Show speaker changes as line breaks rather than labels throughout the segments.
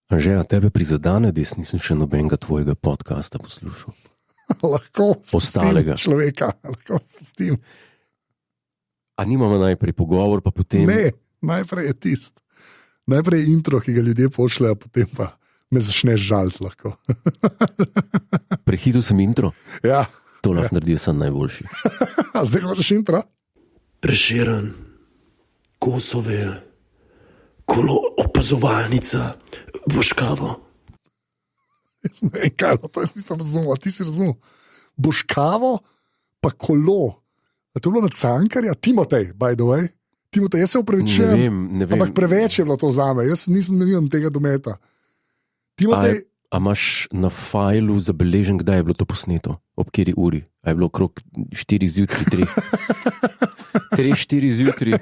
Anže, a tebe prizadene, da nisem še nobenega tvojega podcasta poslušal?
Lahko
Ostalega
človeka, lahko spustim.
A nimamo najprej pogovor, pa potem...
Ne, najprej je tist. Najprej je intro, ki ga ljudje pošljajo, potem pa me začneš žaliti lahko.
Prehitil sem intro?
Ja.
To lahko naredi sam najboljši.
Zdaj hočeš intro?
Prešeren, Kosovel, kolo opazovalnica, Boškavo.
Jaz ne vem, kaj to jaz nisem razumel, ti si razumel. Boškavo, pa kolo. A to je bilo na Cankarja? Timotej, by the way. Timotej, jaz se upravičujem.
Ne vem.
Ampak preveč je bilo to zame, jaz nimam tega dometa. Timotej...
A imaš na fajlu zabeležen, kdaj je bilo to posneto? Ob kateri uri? A je bilo okrog 4 zjutraj, 3-4 zjutraj,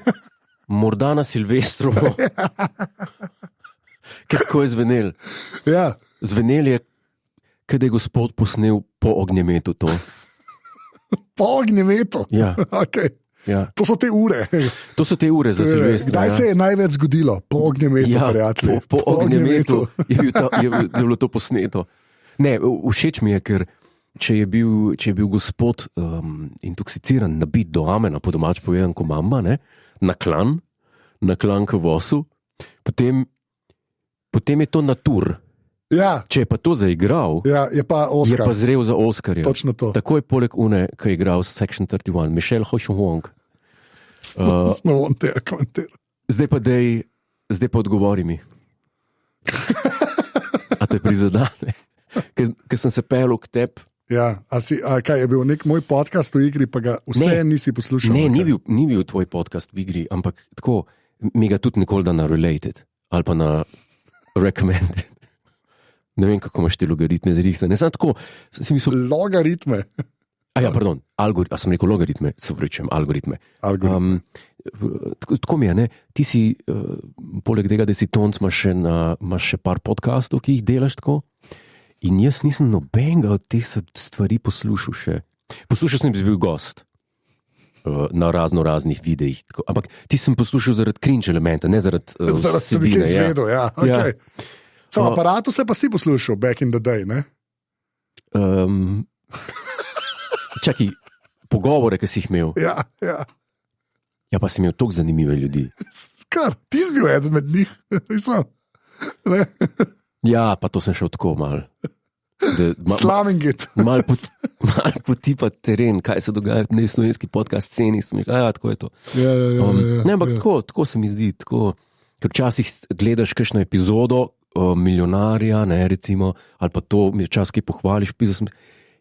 morda na Silvestrovo. Kako je zvenel?
Ja.
Zvenel je, kad je gospod posnel po ognjemetu to.
Po ognjemetu?
Ja.
Okay.
Ja.
To so te ure.
To so te ure za Silvestra.
Kdaj se je največ zgodilo? Po ognjemetu,
ja,
prijatelji.
Po ognjemetu je bilo to posneto. Ne, všeč mi je, ker če je bil gospod intoksiciran, nabit do amena, po domač povedan, ko mama, ne, na klan k vosu, potem je to natur.
Ja.
Če je pa to zaigral,
ja, je pa Oscar.
Je pa zrel za Oscarja.
Točno to.
Takoj poleg une, ki je igral Section 31, Michelle Ho-Chung-Wong. Zdaj pa odgovori mi. A te prizadane? Ker sem se pelil k tebi.
Ja, kaj je bil nek moj podcast v igri, pa ga vse nisi poslušal?
Ne, ni bil tvoj podcast v igri, ampak tako, mi ga tudi nikoli da na related ali pa na recommended. Ne vem, kako imaš te logaritme zrihtane. Ne znam tako, si mislil...
Logaritme?
Pardon, a sem rekel logaritme, se upravičujem, algoritme. Tako mi je, ne? Ti si, poleg tega, da si tonc, imaš še par podcastov, ki jih delaš tako. In jaz nisem nobenega od teh stvari poslušal še. Poslušal sem bil gost na raznih videih, ampak ti sem poslušal zaradi cringe elementa, ne zaradi vsebine.
Zaradi zvedo, ja. Okay. Samo aparatu se pa si poslušal back in the day, ne?
Čakaj, pogovore, ki si jih imel.
Ja.
Ja, pa si imel toliko zanimive ljudi.
Kar, ti si bil eden med njih. Ne?
Ja, pa to sem šel tako mal.
Slavim it.
Mal potipa teren, kaj se dogaja v slovenski podcast sceni. Tako je to.
Ja.
Ne, ampak tako se mi zdi. Tako, ker včasih gledaš kakšno epizodo Milijonarja, ne, recimo, ali pa to mi čas, ki pohvališ.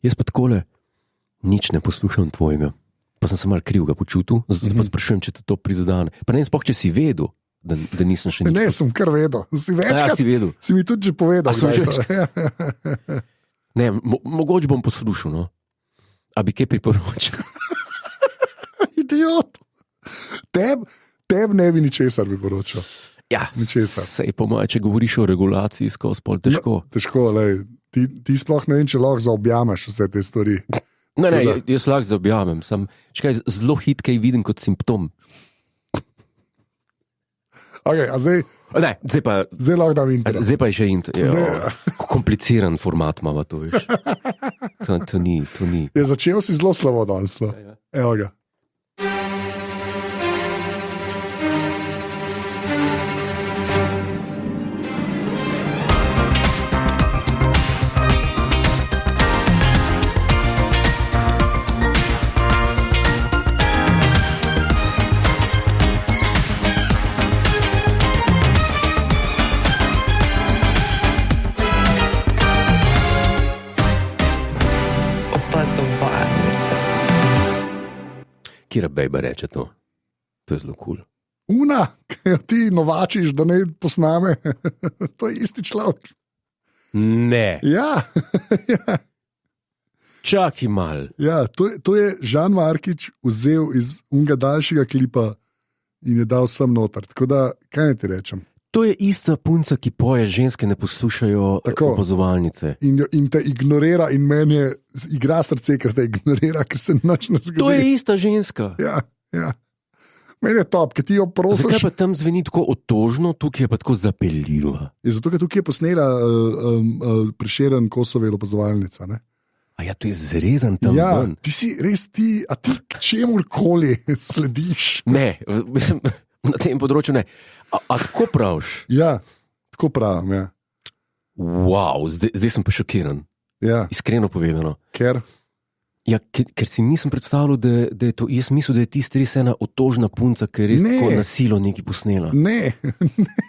Jaz pa takole nič ne poslušam tvojega. Pa sem se mal kriv ga počutil, zato pa sprašujem, če te to prizadane. Pa ne vem sploh, če si vedel, da nisem še nič.
Ne, sem kar vedel.
Si vedel.
Si mi tudi že povedal.
Ne, mogoče bom poslušal, no. A bi kaj priporočil?
Idiot. Teb ne bi ničesar priporočal.
Ja, sej po moje, če govoriš o regulaciji, skozi pol težko.
No, težko, lej. Ti sploh ne vem, če lahko zaobjameš vse te stvari.
Ne, jaz lahko zaobjamem, zelo hit, kaj vidim kot simptom.
Okay, a zdaj...
Ne,
zdaj lahko dam intro.
Zdaj pa je še intro. Kompliciran format imamo to, veš. To ni.
Je začel si zelo slabo danes.
Ja.
Evo ga.
Kira bejba reče to? To je zelo cool.
Una, ki jo ti novačiš, da ne posname, to je isti človek.
Ne.
Ja.
Čakaj mal.
Ja, to je Žan Markič vzel iz unga daljšega klipa in je dal sem noter. Tako da, kaj ne ti rečem?
To je ista punca, ki poje, ženske ne poslušajo opazovalnice.
In te ignorira in meni igra srce, ker te ignorira, ker se nič ne zgodi.
To je ista ženska.
Ja. Meni je top, ker ti jo prosiš.
Zakaj pa tam zveni tako otožno, tukaj je pa tako zapeljivo?
Je zato, ker tukaj je posnela Prešeren Kosovel opazovalnica. Ne?
A ja, to je zrezan tam
Ja,
ven.
ti si res a ti čemurkoli slediš.
Ne, mislim, na tem področju ne. A tako praviš?
Ja, tako pravim. Ja.
Wow, zdaj sem pa šokiran.
Ja,
Iskreno povedano.
ker
Ja, ker si nisem predstavljal, da je to. Jaz mislim, da je tisti res ena otožna punca, ki je res
Ne.
tako na silo nekaj posnela.
ne.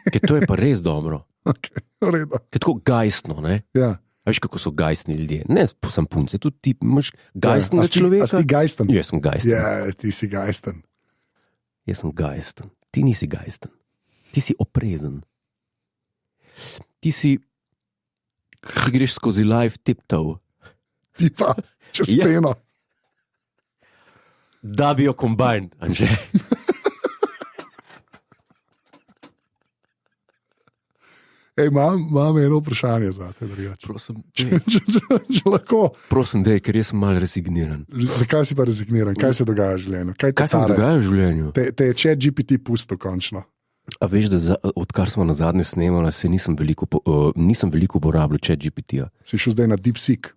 Ker to je pa res dobro.
Okay, v redu.
Ker je tako gajstno, ne?
Ja.
A veš, kako so gajstni ljudje? Ne, sem punce, tudi ti imaš gajstnega
A si
človeka.
ti gajsten?
Jaz sem gajsten.
Ja, ti si gajsten.
Jaz sem gajsten. Ti nisi gajsten. Ti si oprezen. Ti greš skozi live tiptoe,
Ti pa čez
Ja.
steno.
da bi jo kombajn, Anže.
Ej, imam eno vprašanje za te, drugače.
Prosim,
Če lahko,
prosim, dej, ker jaz sem mal resigniran.
zakaj si pa rezigniran? Kaj se dogaja v življenju? Kaj te
Kaj se mi
tare?
dogaja v življenju?
Te je chat GPT pusto končno.
A veš, da odkar smo na zadnje snemali, se nisem veliko uporabljal chat GPT-ja.
Si šel zdaj na DeepSeek.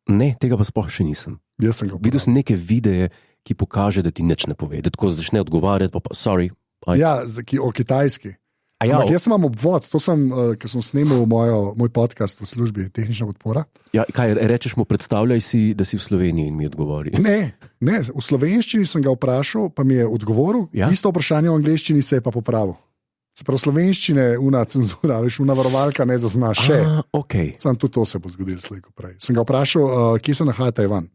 Ne, tega pa sploh še nisem.
Jaz sem ga
Videl sem neke videe, ki pokaže, da ti nič ne pove. Da tako začne odgovarjati, pa sorry.
Ja, o kitajski.
A ja,
Ampak jaz imam obvod, to sem, ker sem snemal moj podcast v službi Tehnična podpora.
ja, kaj rečeš mu, predstavljaj si, da si v Sloveniji in mi odgovori.
Ne, v slovenščini sem ga vprašal, pa mi je odgovoril.
Ja?
Isto vprašanje v angleščini se je pa popravil. Se pravi, slovenščine, una cenzura, veš, una varovalka ne zazna še.
Okay.
Sam tudi to se bo zgodilo slej ko prej. Sem ga vprašal, kje se nahaja Tajvan.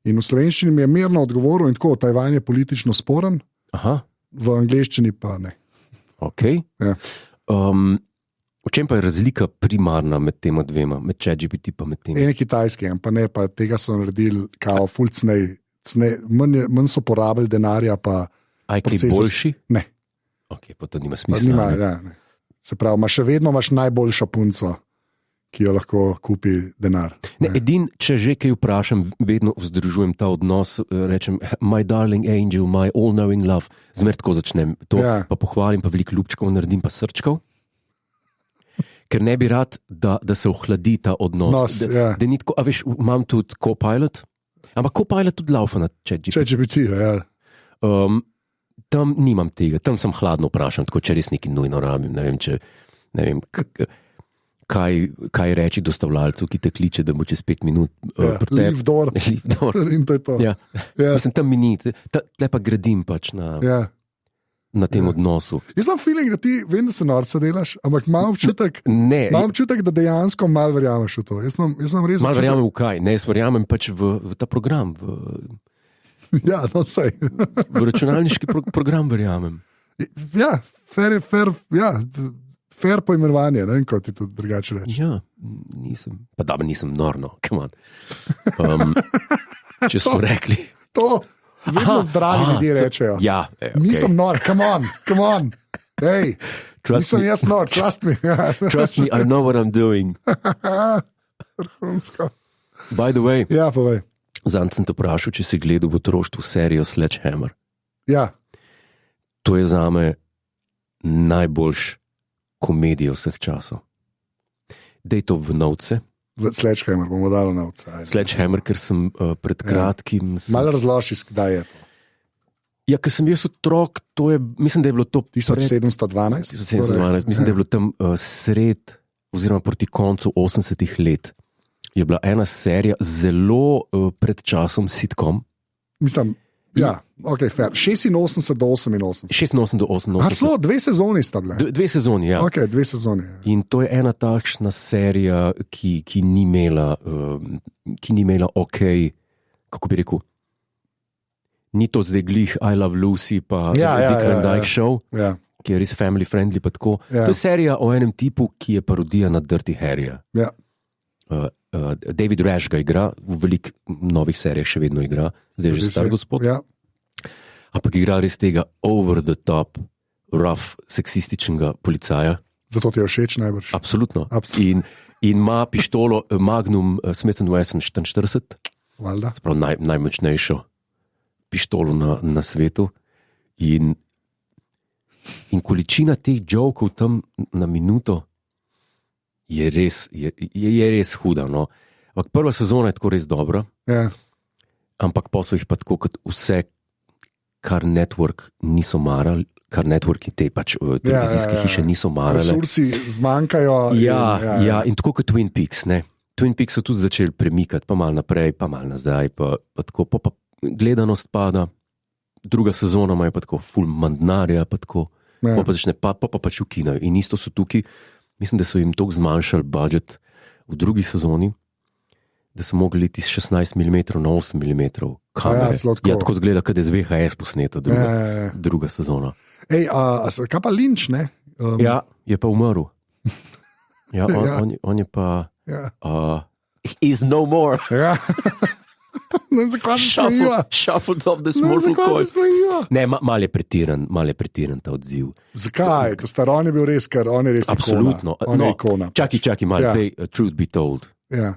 In v slovenščini mi je mirno odgovoril, in tako, Tajvan je politično sporen,
Aha,
v angleščini pa ne.
ok.
Ja.
V čem pa je razlika primarna med tema dvema, med ChatGPT pa med tem?
En je kitajski, pa ne, pa tega so naredili kao full cnej, manj so porabili denarja, pa
A je kaj
procesor-
boljši?
ne.
Ok, pa to nima
Pa
smisla.
nima,
ne?
ja, ne. Se pravi, še vedno imaš najboljšo punco, ki jo lahko kupi denar.
Ne, če že kaj vprašam, vedno vzdržujem ta odnos, rečem, my darling angel, my all-knowing love, zmer tako začnem. To
Ja.
pa pohvalim, pa veliko ljubčkov naredim, pa srčkov. Ker ne bi rad, da se ohladi ta odnos.
Ja.
Da ni tako, a veš, imam tudi Copilot, ampak Copilot tudi laufa na ChatGPT.
Če bi ti, ja.
Tam nimam tega, tam sem hladno vprašan, tako če res nekaj nujno rabim. Ne vem, kaj reči dostavljalcu, ki te kliče, da bo čez 5 minut
Leave door.
Leave door.
In to je to.
Ja.
Ja.
Mislim, tam mi ni, tle pa gradim pač na
Ja.
tem odnosu.
Jaz imam feeling, da ti vem, da se norca delaš, ampak imam občutek,
Ne,
da dejansko malo verjameš v to. Jaz imam res
malo
občutek-
verjamem v kaj, ne, jaz verjamem pač v ta program,
Ja, no, sej.
v računalniški program verjamem.
Ja, fair poimenovanje, ne vem, kot ti to drugače reči.
Ja, nisem, pa da nisem norno, come on. Če smo rekli.
To vedno zdravi ljudje rečejo.
Ja, okay.
Nisem nor, come on. Hej,
Trust
nisem
me.
jaz nor, trust me.
Trust me, I know what I'm doing.
Vrhunsko.
By the way,
Ja, povej.
zanj sem te vprašal, če si gledal v otroštvu serijo Sledgehammer.
Ja,
To je zame najboljš komedija vseh časov. Dej to v novce.
v Sledgehammer bomo dali na ovce.
Sledgehammer, ker sem pred kratkim.
Malo razloži, kdaj je to.
Ja, ker sem jaz otrok, to je, mislim, da je bilo to
1712?
1712, mislim, da je bilo tam sred, oziroma proti koncu 80-ih let. Je bila ena serija zelo pred časom sitcom.
Mislim, ja, ok, fair. 86 do 88.
86 do 88.
Celo 2 sezoni sta bile.
Dve sezoni, ja.
Ok, 2 sezoni. Ja.
In to je ena takšna serija, ki ni imela ok, kako bi rekel. Ni to zdaj glih I Love Lucy, pa Dick Van Dyke Show,
Ja,
ki je res family friendly.
Ja.
To je serija o enem tipu, ki je parodija na Dirty Harryja.
ja.
David Rash ga igra, v velikih novih serijah še vedno igra, zdaj je že star gospod.
Ja.
Ampak igra res tega over the top, rough, seksističnega policaja.
Zato ti je všeč najbrž.
Absolutno.
Absolutno.
In ima pištolo Magnum Smith & Wesson 44,
Valjda.
prav najmočnejšo pištolo na svetu. In In količina teh jokov tam na minuto je res huda. No. Ampak prva sezona je tako res dobra,
Ja.
ampak pa so jih pa tako kot vse, kar network niso marali, kar networki te pač televizijske hiše niso marale.
Resursi zmanjkajo.
Ja, in tako kot Twin Peaks. Ne. Twin Peaks so tudi začeli premikati, pa malo naprej, pa malo nazaj, pa tako, pa gledanost pada, druga sezona ima pa tako full mandnarja, pa tako,
Ja.
pa začne, pa pač ukinajo. In isto so tukaj, mislim, da so jim toliko zmanjšali budžet v drugi sezoni, da so mogli iti iz 16 mm na 8 mm kamere.
celo tako.
Ja, tako zgleda, kad je z VHS posneta druga sezona.
Ej, kaj pa Lynch, ne?
Ja, je pa umrl. Ja,
Ja.
on je pa...
Ja.
Is no more.
Ja. Ne, zakaj se smejiva?
Shuffled up this
Ne,
mortal
zakaj
coil.
se smejiva?
Ne, mal je pretiran ta odziv.
Zakaj? Ta star on je bil res, ker on je res
Absolutno.
ikona. On je ikona.
Čakaj, malo,
Ja.
truth be told.
Ja,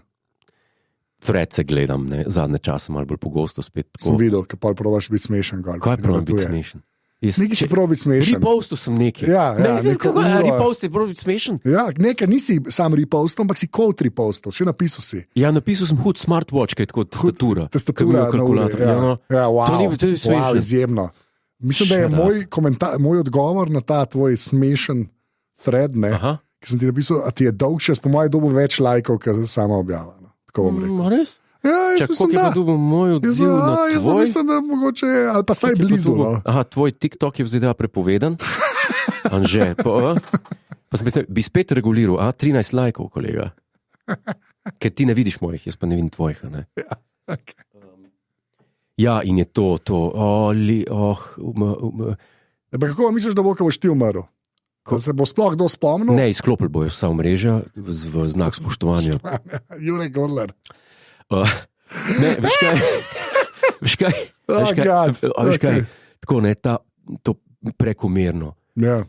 Thread se gledam, ne, zadnje čase malo bolj pogosto spet.
sem
Tako.
videl, kaj pa probaš biti smešen. Gor,
Kaj pravim biti
naletuje.
smešen?
Nekaj si prav biti smešen.
Repostil sem nekaj.
Ja, ja,
ne,
neko
kako,
uro.
repost je prav biti smešen.
Ja, nekaj nisi sam repostal, ampak si quote repostal, še napisal si.
Ja, napisal sem hud smartwatch, kaj je tako tastatura.
Tastatura,
kalkulator.
ja,
no.
ja, wow,
To ni smešno.
wow, izjemno. Mislim, da je moj odgovor na ta tvoj smešen thread, ne,
Aha.
ki sem ti napisal, a ti je dolg še, po mojem dobu več lajkov, kot sama objava. No. Tako bom rekel.
Res?
Ja, jaz
Čak,
mislim,
koliko je
da.
pa dobil moj odziv na
Jaz pa
tvoj?
mislim, da mogoče, ali pa saj
Koliko je pa
blizu.
dobil?
No.
Aha, tvoj TikTok je v ZDA prepovedan. Anže, pa sem mislil, bi spet reguliral, 13 lajkov, kolega. Ker ti ne vidiš mojih, jaz pa ne vidim tvojih. Ne?
Okay.
Ja, in je to,
Pa kako misliš, da bo, ko boš ti umrl? Da se bo sploh kdo spomnil?
ne, izklopili bojo vsa omrežja v znak spoštovanja.
Jurek Godler.
Ne, veš kaj? Veš kaj?
Oh, God.
Veš kaj?
Okay.
Tako ne, to prekomerno.
Ja.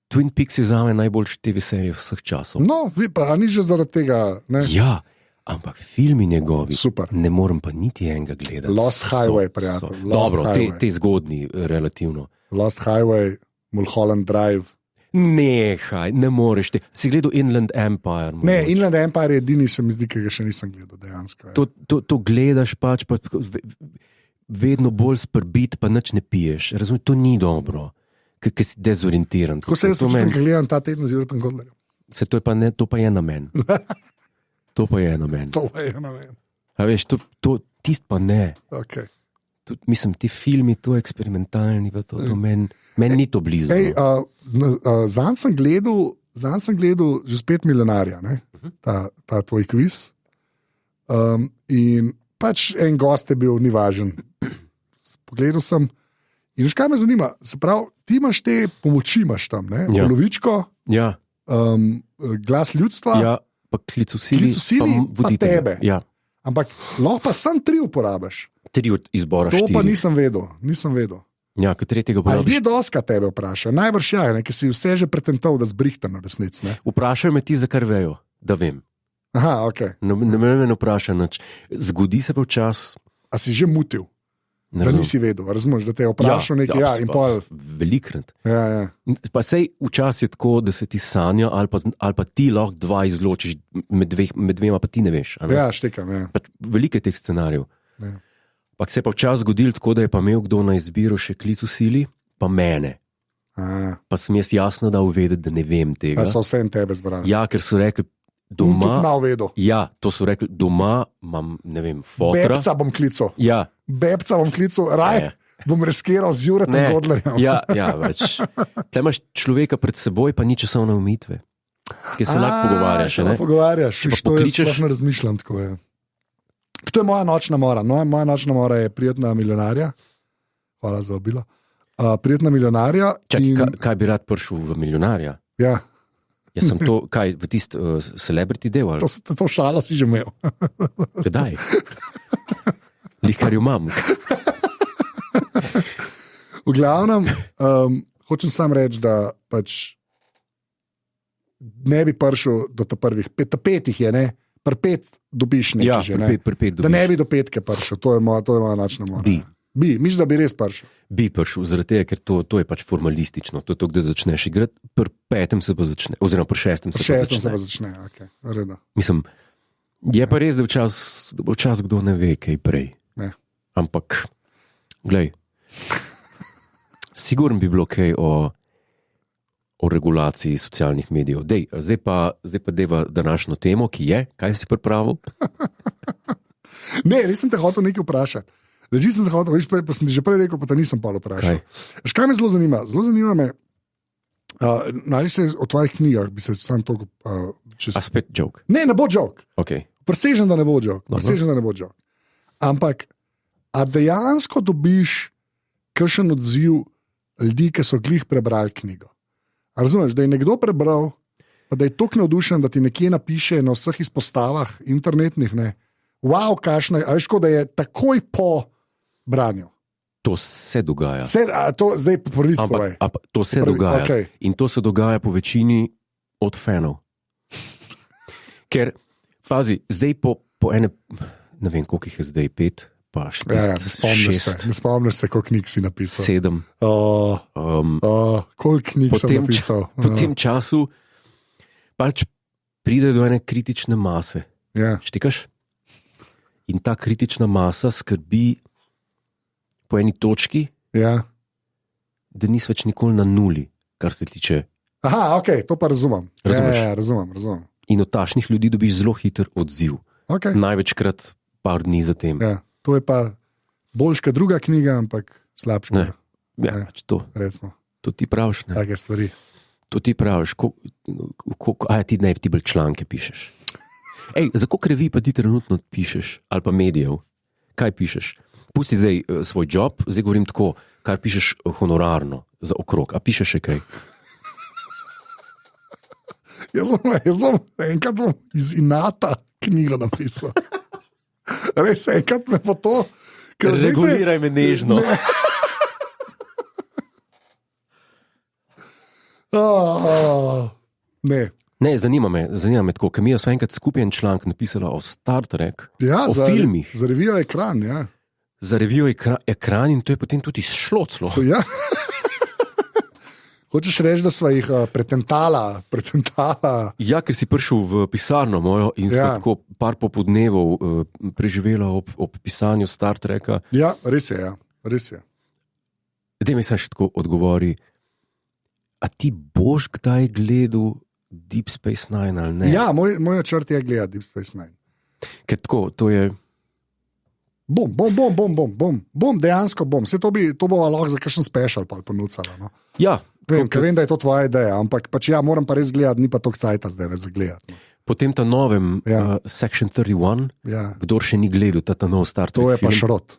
Twin Peaks je zame najboljši TV serija vseh časov.
No, vi pa, a ni že zaradi tega, ne?
Ja, ampak filmi njegovi,
Super.
ne morem pa niti enega gledati.
Lost Highway, prijatelj, Lost
Dobro,
Highway.
te zgodni, relativno.
Lost Highway, Mulholland Drive.
Nehaj, ne moreš te. Si gledal Inland Empire?
Ne,
mogoče?
Inland Empire je edini, se mi zdi, ki ga še nisem gledal dejansko. Ja.
To gledaš pač, pa vedno bolj sprbit, pa nič ne piješ. Razumeš, to ni dobro, ker si dezorientiran.
Ko se jaz
To
počutim,
meni-
ko gledam ta teden z Jurekom Godlerjem.
to pa je namen. To pa je namen.
To je, ne vem.
A veš, tist pa ne.
Okay.
Mislim, ti filmi, to eksperimentalni, pa to meni ni to blizu.
Ej,
No.
zanj sem gledal že spet milijonarja, ne? Ta tvoj kviz. In pač en gost je bil, ni važen. Pogledal sem. In veš, kaj me zanima? Se pravi, ti imaš te pomoči, imaš tam, ne?
Ja.
Polovičko,
Ja,
glas ljudstva,
ja, pa klicu sili,
Klic v sili, pa
voditelja.
tebe.
Ja,
ampak lahko pa sam 3 uporabiš.
3 od izbora,
To
4.
pa nisem vedel.
Ja, kot tretjega
Ali
porabiš.
ljudje doska tebe vprašajo? Najbrž ja, ne, ker si vse že pretentov, da zbrihtam na resnici. Ne?
Vprašajo me ti, za kar vejo, da vem.
Aha, ok.
Ne me vpraša nič. Zgodi se pa včasih.
A si že mutil, da nisi vedel, razumeš, da te je vprašal nekaj, ja, in pol.
Velikrat.
Ja.
Pa sej včasih je tako, da se ti sanja, ali pa ti lahko dva izločiš, med dvema pa ti ne veš. a Ne?
Ja, štekam, ja.
Pač veliko je teh scenarijev.
Ja.
Pa se je pa včasih zgodilo tako, da je pa imel kdo na izbiro še klic v sili, pa mene. Pa sem jaz jasno dal vedeti, da ne vem tega.
Pa so vse in tebe zbrali.
Ja, ker so rekli,
Tudi
doma.
malo vedel.
Ja, to so rekli, doma imam, ne vem, fotra.
Bebca bom klical,
Ja,
raj
Ne.
bom riskiral z Juretom
ne.
Godlerjem.
Ja, več. Tle imaš človeka pred seboj, pa ni časovne omejitve. Ki se lahko pogovarjaš.
Se
ne?
lahko pogovarjaš,
Če pa
to jaz
pokličeš-
sploh ne razmišljam tako. Je. To je moja nočna mora. No, moja nočna mora je prijetna milijonarja. Hvala za obilo. Prijetna milijonarja.
Čakaj, kaj bi rad prišel v milijonarja?
Ja,
Jaz sem to, kaj v tisti celebrity del ali
to šalo si že imel.
kdaj? Likar jo imam.
V glavnem, hočem sam reči, da pač ne bi prišel do prvih petih, je ne, pet dobiš nekaj
Ja,
že. Ne?
pri pet
Da ne bi do petke prišel, to je moja nočna mora.
Bi.
Misliš, da bi res prišel?
Bi prišel, zaradi tega, ker to je pač formalistično. To je to, da začneš igrati, pri 5. se pa začne, oziroma pri 6.
Pri 6. se pa začne, okay. Reda.
Mislim, je pa res, da včasih kdo ne ve, kaj prej.
Ne.
Ampak, glej, sigurno bi bilo kaj o regulaciji socialnih medijev. Zdaj pa deva današnjo temo, ki je, kaj si pripravil?
Ne, res sem te hotel nekaj vprašati. Leži sem te hotel, pa sem ti že prej rekel, pa te nisem pa vprašal. Kaj me zelo zanima? Zelo zanima me, naj se o tvojih knjigah, bi se sam to...
A spet joke?
Ne bo joke.
Okay.
Presežem, da ne bo joke. Ampak, a dejansko dobiš kakšen odziv ljudi, ki so glih prebrali knjigo? A razumeš, da je nekdo prebral, pa da je toliko navdušen, da ti nekje napiše na vseh izpostavah internetnih, ne? Wow, kašna, a veš, da je takoj po branju.
To se dogaja.
Zdaj prvič povej.
To se dogaja.
Okay.
In to se dogaja po večini od fanov. Ker, fazi, zdaj po ene, ne vem, koliko jih je zdaj, 5, pa 6.
Ne spomniš se, koliko knjig si napisal.
7.
Koliko knjig sem napisal.
Po tem času pač pride do ene kritične mase.
Yeah.
Štikaš? In ta kritična masa skrbi po eni točki,
yeah.
da nisi več nikoli na nuli, kar se tiče.
Aha, ok, to pa razumem.
Razumem. In od takšnih ljudi dobiš zelo hiter odziv.
Okay.
Največkrat par dni zatem.
Ja, to je pa boljša druga knjiga, ampak slabša.
Ja, to.
Recimo.
To ti praviš.
Take stvari.
To ti praviš. Ti bolj članke pišeš. Ej, za koliko revij pa ti trenutno pišeš? Ali pa medijev? Kaj pišeš? Pusti zdaj svoj job, zdaj govorim tako, kar pišeš honorarno za okrog. A pišeš še kaj?
Jaz bom enkrat iz inata knjigo napisal. Res, enkrat me po to...
Reguliraj me nežno. Ne, zanima me tako, ker mi je enkrat skupaj en članek napisala o Star Trek, o filmih.
Za revijo Ekran, ja.
Za revijo Ekran in to je potem tudi šlo celo.
Ja. Hočeš reči, da sva jih pretentala?
Ja, ker si prišel v pisarno mojo in sva tako par popodnevov preživela ob pisanju Star Treka.
Ja, res je.
Daj mi se še tako odgovori, a ti boš kdaj gledal Deep Space Nine ali ne?
Ja, moj načrt je gledati Deep Space Nine.
Ker tako, to je...
Bom, dejansko bom. Vse to bo lahko za kakšen special pa ponucala. No?
Ja.
Vem, da je to tvoja ideja, ampak pač ja, moram pa res gledati, ni pa toliko cajta zdaj le za gledati. No.
Potem ta novem Section 31, kdor še ni gledal ta nov Star Trek
film. To je
film,
pa šrot.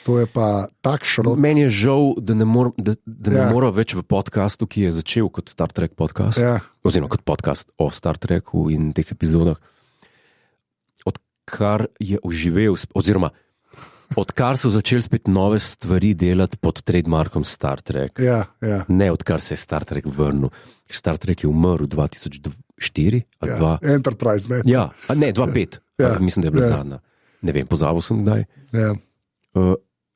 To je pa tak šrot.
Meni je žal, da ne mora več v podcastu, ki je začel kot Star Trek podcast, oziroma kot podcast o Star Treku in teh epizodah, odkar je oživel, oziroma odkar so začeli spet nove stvari delati pod trademarkom Star Trek.
Ja.
Ne odkar se je Star Trek vrnil. Star Trek je umrl 2004 ali 2.
Enterprise, ne?
Ja, ne, 2005. Mislim, da je bila zadnja. Ne vem, pozabil sem kdaj.
Ja.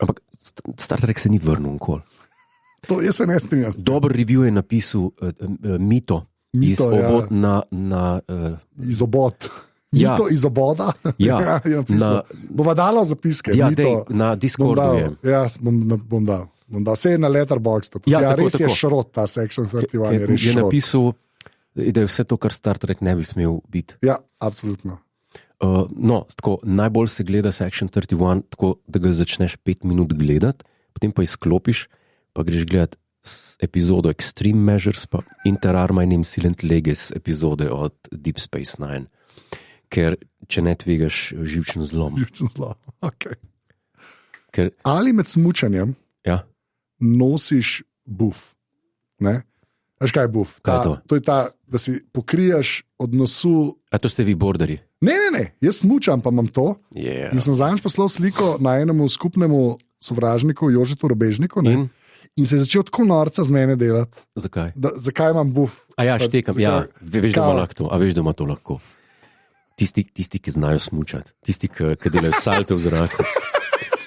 Ampak Star Trek se ni vrnil nikoli.
To jaz se ne strinjam.
Dober review je napisal Mito iz obod na
Izobod. Mito iz oboda.
Ja.
Bova dala zapiske.
Ja, na Discordu je.
Ja, bom dal. Vse je na Letterboxdu. Ja, res je šrot ta Section 31. Je res šrot.
Je napisal, da je vse to, kar Star Trek ne bi smel biti.
Ja, absolutno.
Tako, najbolj se gleda Section 31, tako da ga začneš 5 minut gledati, potem pa izklopiš, pa greš gledati epizodo Extreme Measures, pa Inter Arma in Silent Leges epizode od Deep Space Nine. Ker če ne tvegaš živčen zlom.
Okay. Ali med smučanjem nosiš buf? Veš kaj je buf? To je ta, da si pokriješ od nosu.
A to ste vi borderji?
Ne, jaz smučam, pa imam to.
Yeah.
In sem zadnjič poslal sliko na enemu skupnemu sovražniku, Jožetu Robežniku. In se je začel tako norca z mene delati.
Zakaj?
Zakaj imam buf?
A ja, štekam, veš, da ima lahko to. A veš, da ima to lahko. Tisti, ki znajo smučati, tisti, ki delajo salte v zraku,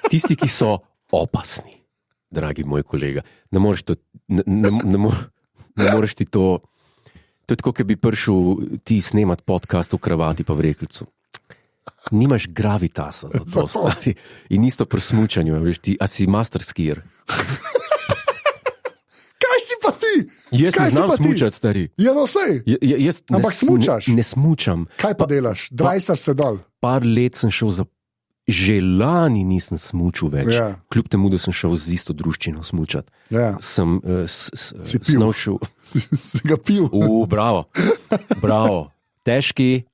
tisti, ki so opasni, dragi moj kolega. Ne moreš to, ne moreš ti to. To je tako, kot bi prišel ti snemati podcast v kravati pa v rekelcu. Nimaš gravitasa za to, stari. In isto pri smučanju, veš ti, a si master skier.
Kaj si pa ti?
Jaz ne znam smučati, stari.
Ja, no sej. Ampak smučaš?
Ne smučam.
Kaj pa delaš? Drajsaš se dol.
Par let sem šel za... Že lani nisem smučil več.
Ja.
Kljub temu, da sem šel z isto druščino smučati.
Ja.
Sem snovšel.
Si ga pil.
Bravo. Bravo. Težki.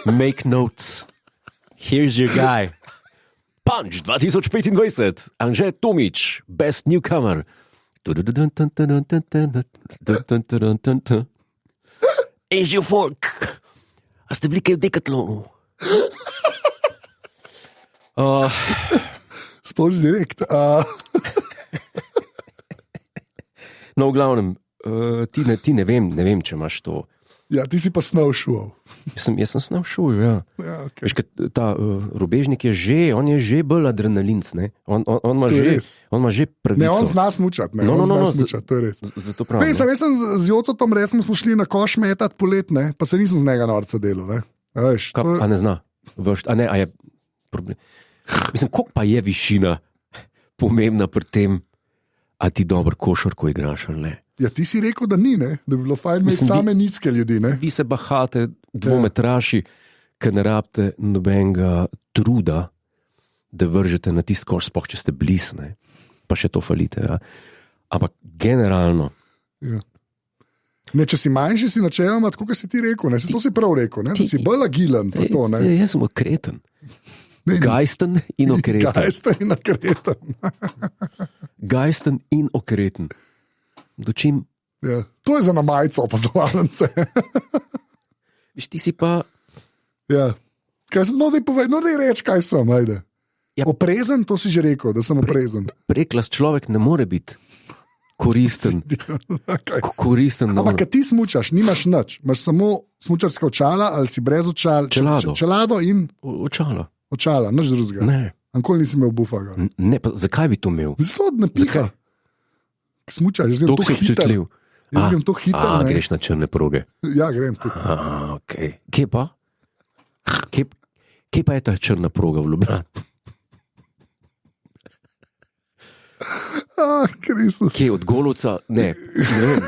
Make notes. Here's your guy. Punch 2025. Anže Tomič. Best newcomer. Asian folk. A ste bili kaj v Decathlonu?
Splošno direkt.
No, v glavnem, ti ne vem, če imaš to.
Ja, ti si pa snov šel.
Jaz sem snov šel, ja.
Ja, okay.
Veš, ta rubežnik je že bolj adrenalinc, ne? On ima že pravico.
Ne, on zna smučati, ne, on zna smučati, to je res.
Zato pravim.
Jaz sem z Jototom, recimo, smo šli na koš metati polet, ne, pa se nisem z njega norca delal, ne. A veš,
A ne zna? A je problem? Mislim, koliko pa je višina pomembna pri tem, a ti dobro košarko igraš ali ne?
Ja, ti si rekel, da ni, ne? Da bi bilo fajn imeti same nizke ljudi. Ne?
Vi se bahate, dvometraši, ker ne rabite nobenega truda, da vržete na tisti koš, sploh če ste blisne, pa še to falite. Ja. Ampak generalno.
Ja. Ne, če si manjši, si načeloma, tako kot si ti rekel, ne? To si prav rekel, ne? Da si bolj agilen.
Jaz sem okreten. Gajsten in okreten.
Gajsten in okreten.
Gajsten in okreten. Dočim...
Ja, to je za na majico opazovalnice.
Viš, ti si pa...
Ja. No, da reč, kaj sem, ajde. Ja. Oprezen, to si že rekel, da sem oprezen.
Preklas človek ne more biti koristen.
Okay.
Koristen.
Ampak, kad ti smučaš, nimaš nič. Imaš samo smučarska očala ali si brez očal. Čelado in...
Očala.
Očala, nič drugega.
Ne.
Ankoli nisi imel bufaga.
Ne, pa zakaj bi to imel?
Zato ne piha. Smučaš, jaz
to hiter.
Jaz to hiter.
Greš na črne proge.
Ja, grem tudi.
Okay. Kje pa? Kje pa je ta črna proga v Ljubljani?
Kristus.
Kje od Golovca? Ne vem.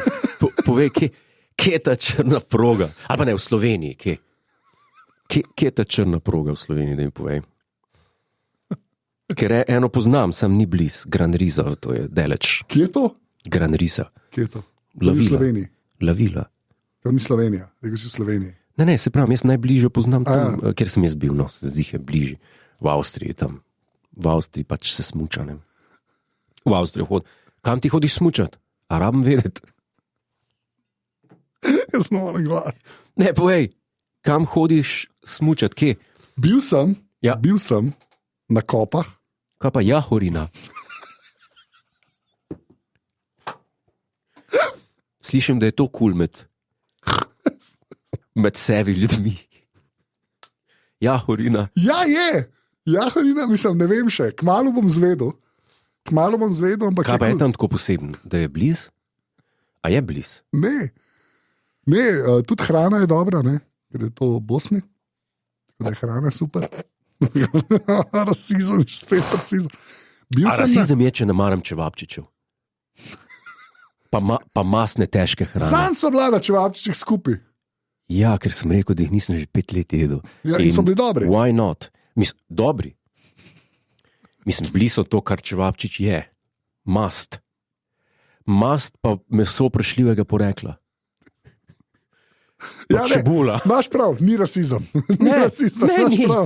Povej, kje je ta črna proga? Ali pa ne, v Sloveniji, kje? Kje je ta črna proga v Sloveniji, da mi povej? Ker eno poznam, sam ni bliz, Gran Risa, to je daleč.
Kje je to?
Gran Risa.
Kje je to?
Lavila.
Lavila. To ni Slovenija, rekel si v Sloveniji.
Ne, se pravi, jaz najbližje poznam tam, kjer sem jaz bil, no, zih je bližje. V Avstriji tam. V Avstriji pač se smučanem. V Avstriji hod. Kam ti hodiš smučati? A rabim vedeti?
Jaz ne morem gledati.
Ne, povej, kam hodiš smučati, kje?
Bil sem na Kopah.
Kaj pa Jahorina? Slišim, da je to kul med sebi ljudmi. Jahorina.
Ja, je. Jahorina, mislim, ne vem še. Kmalu bom zvedel, ampak...
Kaj pa je tam tako poseben, da je bliz? A je bliz?
Ne, tudi hrana je dobra, ne? Ker je to v Bosni. Da je hrana super. Rasizem, spet rasizem.
Rasizem je, če ne maram čevapčičev. Pa masne težke hrane.
Sam so bila na čevapčičih skupaj.
Ja, ker sem rekel, da jih nisem že 5 let jedel.
Ja, in so bili dobri.
Why not? Dobri. Mislim, bili so to, kar čevapčič je. Mast. Mast pa meso prešljivega porekla.
Ja,
čebula.
Imaš prav, ni rasizem. Ni rasizem.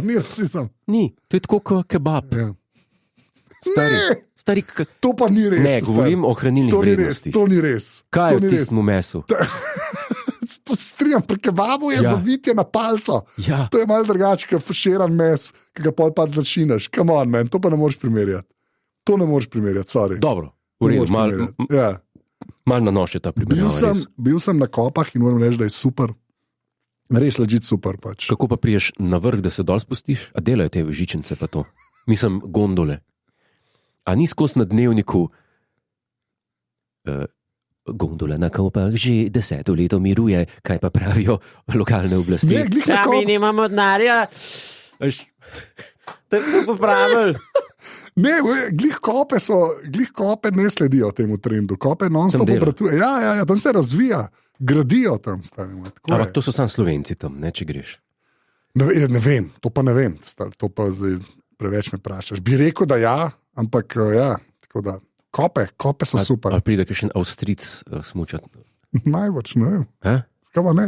Ni rasizem.
Ni, to je tako kot kebab. Ja. Stari,
to pa ni res.
Ne, govorim o hranilnih vrednostih.
To ni res.
Kaj je v tistem mesu?
To se strinjam, pri kebabu je zavitje na palco.
Ja.
To je malo drugače, kot faširan mes, ki ga pol pa začinaš. Come on, man, to pa ne moreš primerjati. Sorry.
Dobro, v redu, malo na nož je ta primerjava.
Bil sem na Kopah in moram reči, da je super. Res ležit super pač.
Kako pa priješ na vrh, da se dol spustiš? A delajo te žičnice pa to? Mislim, gondole. A ni skozi na dnevniku gondola na Kopah že 10 leto miruje, kaj pa pravijo lokalne oblasti?
Ne, glih na
mi nimamo denarja. Te to popravili.
Ne, glih kope ne sledijo temu trendu. Kope non-stop obratujejo. Ja, tam se razvija, gradijo tam.
Ampak to so samo Slovenci tam, ne, če greš.
Ne vem, to pa ne vem. To pa zdaj preveč me vprašaš. Bi rekel, da ja, ampak ja, tako da. Kope so super.
Ali pride kakšen Avstric smučati?
Največ, ne vem. Skaj pa ne?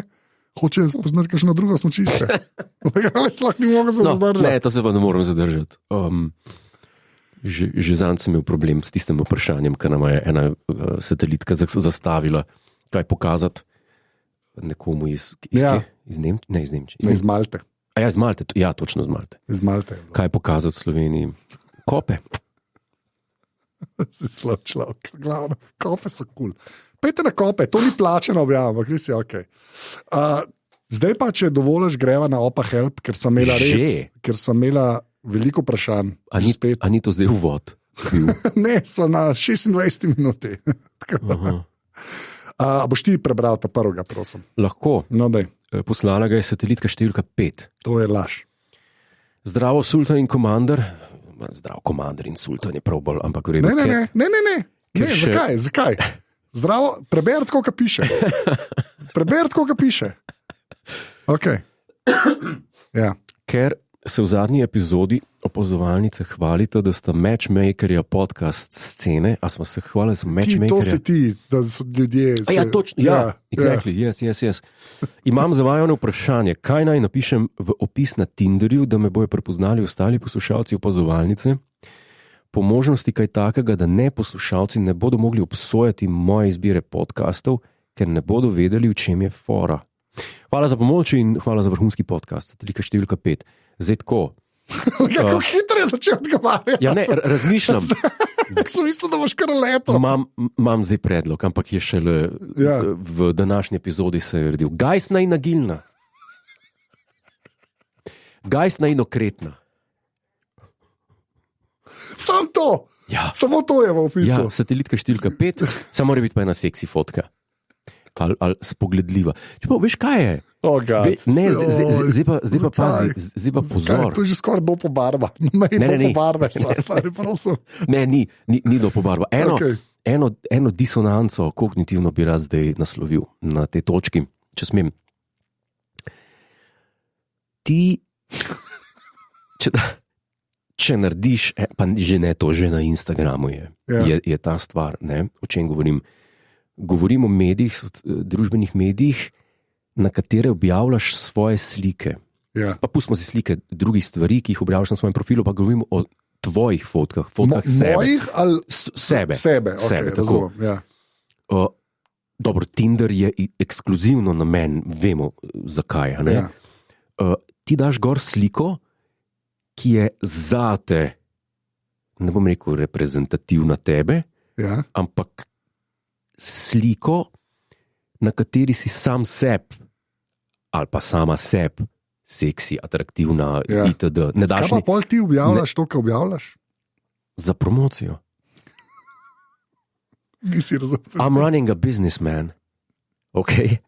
Hoče spoznati kakšno drugo smučišče. Ali sploh ni mogel se zadržati?
Ne, to se pa ne morem zadržati. Že zanj sem imel problem s tistim vprašanjem, ker nam je ena satelitka zastavila, kaj pokazati nekomu iz Nemčije. Ne, iz Nemčije.
Ne, iz Malte.
Ja, iz Malte. Ja, točno iz Malte.
Iz Malte.
Kaj pokazati Sloveniji? Kope.
Si slab človek, glavno. Kope so kul. Pejte na kope, to ni plačeno objava, ampak res je ok. Zdaj pa, če dovoliš, greva na Opa Help, ker sem imela veliko vprašanj.
A ni to zdaj uvod?
Ne, smo na 26 minuti. Boš ti prebral ta prvega, prosim?
Lahko.
No, daj.
Poslala ga je satelitka številka 5.
To je laž.
Zdravo, Sultan in Komander. Zdravo, Komander in Sultan je prav bolj, ampak v redu.
Ne. Zakaj? Zdravo, preberi tako, kaj piše. Okay. Ja.
Ker se v zadnji epizodi Opazovalnice hvalite, da sta matchmakerja podcast scene, a smo se hvalili za matchmakerja?
To si ti, da so ljudje...
Ja, točno, ja, exactly, yes. Imam za vaju vprašanje, kaj naj napišem v opis na Tinderju, da me bojo prepoznali ostali poslušalci Opazovalnice? Po možnosti kaj takega, da ne poslušalci ne bodo mogli obsojati moje izbire podcastov, ker ne bodo vedeli, v čem je fora. Hvala za pomoč in hvala za vrhunski podcast. Satelika številka 5. Zdaj tako.
Kako hitro je začel odgovarjati.
Ja, ne, razmišljam.
Sem mislil, da boš kar leto.
Imam zdaj predlog, ampak je šele v današnji epizodi se je redil. Gajsna in agilna. Gajsna in okretna.
Sam to.
Ja.
Samo to je v opisu.
Ja, satelitka številka 5, samo mora biti pa ena seksi fotka. Ali spogledljiva. Čeprav, veš kaj je? Zdaj pa pazi, zdaj pa pozor.
To je že skoraj dopo barva. Ne, barve, stari, prosim.
Ne, ni dopo barva. Eno disonanco kognitivno bi rad zdaj naslovil na tej točki, če smem. Ti, če narediš, pa že ne to, že na Instagramu je ta stvar, ne, o čem govorim. Govorim o medijih, družbenih medijih, na katere objavljaš svoje slike.
Ja.
Pa pustimo si slike drugih stvari, ki jih objavljaš na svojem profilu, pa govorim o tvojih fotkah sebe.
Mojih ali
sebe?
Sebe, okay, tako. Ja.
Dobro, Tinder je ekskluzivno namen, vemo zakaj. Ne?
Ja.
Ti daš gor sliko, ki je zate, ne bom rekel reprezentativna tebe, ampak sliko, na kateri si sam seb ali pa sama seb, seksi, atraktivna, itd.
Kaj pa pol ti objavljaš to, kar objavljaš?
Za promocijo.
Nisi razumel.
I'm running a business, man. Ok.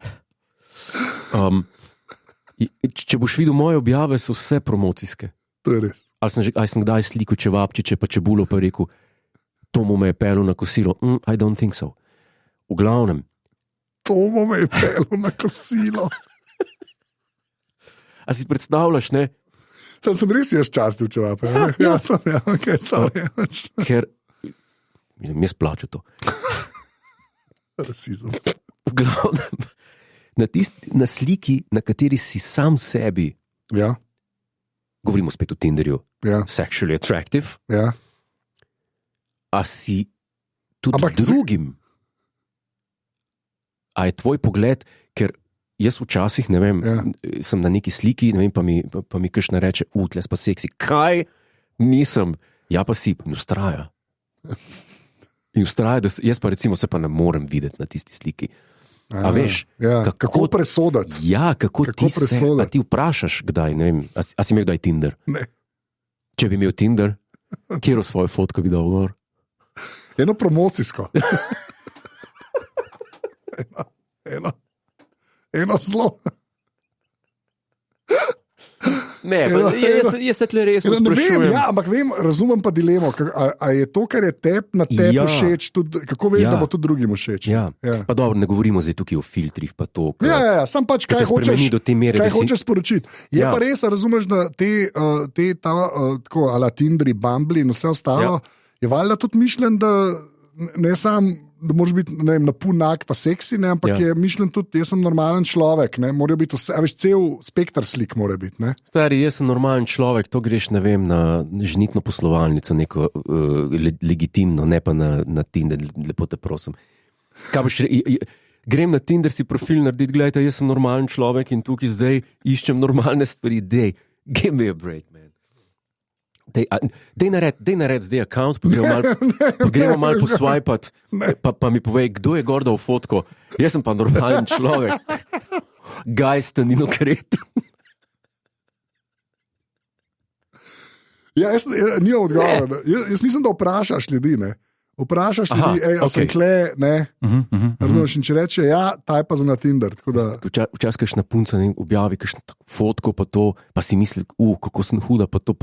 Če boš videl moje objave, so vse promocijske.
To je res.
Ali sem kdaj sliko čevapčiče, pa čebulo, pa rekel, Tomu me je pelil na kosilo. I don't think so. V glavnem.
Tomu me je pelil na kosilo.
A si predstavljaš, ne?
Sem res jaz častil čevape. Ja, sem, ok, sorry.
Ker mi je splačil to.
Rasizem.
V glavnem, na sliki, na kateri si sam sebi, govorimo spet o Tinderju, sexually attractive, a si tudi drugim. A je tvoj pogled, ker jaz včasih, ne vem, sem na neki sliki, ne vem, pa mi kakšna reče, tle pa seksi. Kaj? Nisem. Ja, pa si, in ustraja. In ustraja, da jaz pa recimo se pa ne morem videti na tisti sliki. A veš?
Kako presodati?
Ja, kako ti presodati? A ti vprašaš kdaj, ne vem, a si imel kdaj Tinder?
Ne.
Če bi imel Tinder, kjero svojo fotko bi dal gor?
Eno promocijsko. Eno zelo.
Ne, pa, jaz se tle res sprašujem.
Ja, ampak razumem pa dilemo. A je to, kar je na tebi všeč, kako veš, da bo to drugim všeč?
Ja. Pa dobro, ne govorimo zdaj tukaj o filtrih. Pa to,
ja, sam pač kaj hočeš sporočiti. Je pa res, razumeš, da tako, ala Tindri, Bumble in vse ostalo, je valjda tudi mišljen, da ne sam, da moraš biti na punak pa seksi, ne, ampak je mišljen tudi, jaz sem normalen človek, ne, mora biti vse, veš, cel spektr slik mora biti, ne.
Stari, jaz sem normalen človek, to greš, ne vem, na žnitno poslovalnico, neko legitimno, ne pa na Tinder, lepo te prosim. Kaj boš grem na Tinder si profil narediti, gledajte, jaz sem normalen človek in tukaj zdaj iščem normalne stvari, give me a break, man. Dej nared zdaj account, pa gremo malo poswipat, pa mi povej, kdo je gor dal fotko. Jaz sem pa normalen človek. Gajsta ni nokret.
Ja, ni odgovor. Jaz mislim, da vprašaš ljudi, ne. Vprašaš ljudi, sem kle, ne. Razumeš, in če reče, ja, taj pa za na Tinder.
Včasih kakšna punca objavi kakšno fotko, pa to, pa si misli, kako sem huda, pa to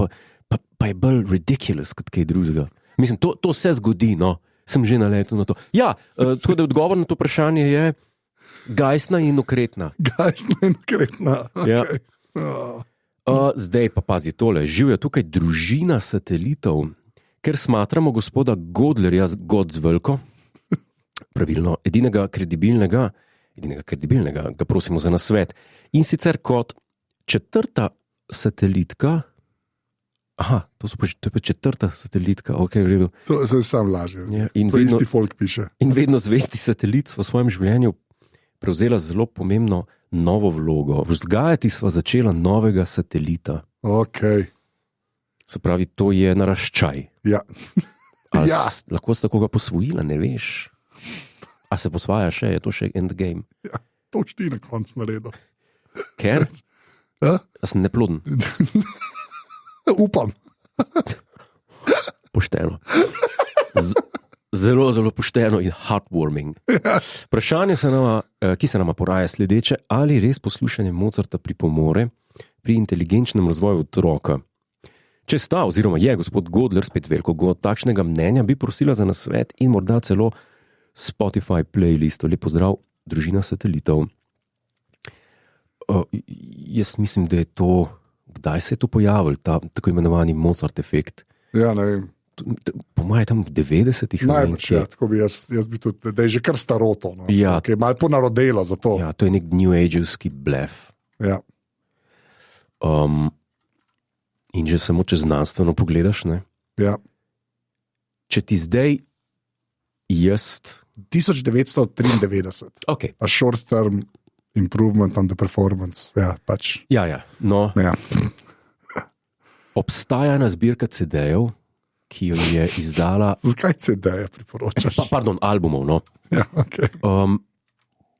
pa je bolj ridiculous kot kaj drugega. Mislim, to se zgodi, no. Sem že naletel na to. Ja, tako da odgovor na to vprašanje je gajsna in okretna.
Gajsna in okretna,
ja. Zdaj pa pazi tole. Živijo tukaj družina satelitov, ker smatramo gospoda Godlerja z veliko, pravilno, edinega kredibilnega, ga prosimo za nasvet. In sicer kot četrta satelitka. Aha, to je pa četrta satelitka, ok, v redu.
To se sam laže,
ja,
to isti folk piše.
In vedno zvesti satelit v svojem življenju prevzela zelo pomembno novo vlogo. Vzgajati sva začela novega satelita.
Ok.
Se pravi, to je naraščaj.
Ja.
Lahko sta koga posvojila, ne veš. A se posvaja še, je to še endgame.
Ja, to ti na koncu naredil.
Ker?
Ja?
A sem neploden.
Upam.
Pošteno. Zelo, zelo pošteno in heartwarming. Vprašanje ki se nama poraja sledeče, ali res poslušanje Mozarta pripomore pri inteligenčnem razvoju otroka. Če sta, oziroma je gospod Godler spet veliko god takšnega mnenja, bi prosila za nasvet in morda celo Spotify playlisto. Lep pozdrav, družina satelitov. Jaz mislim, da je to... Kdaj se je to pojavil, ta tako imenovani Mozart efekt?
Ja, ne vem.
Po mojem tam v 90-ih.
Najbolj, ja, tako bi jaz bi tudi, da je že kar staroto. No.
Ja.
Okay, malo ponarodelo za to.
Ja, to je nek New Age-evski blef.
Ja.
In že samo če znanstveno pogledaš, ne?
Ja.
Če ti zdaj
1993.
Okay.
A short term improvement on the performance. Ja, pač.
Ja, no.
Ja.
Obstaja ena zbirka CD-jev, ki jo je izdala...
Zakaj CD-je priporočaš?
Pardon, albumov, no.
Ja, ok.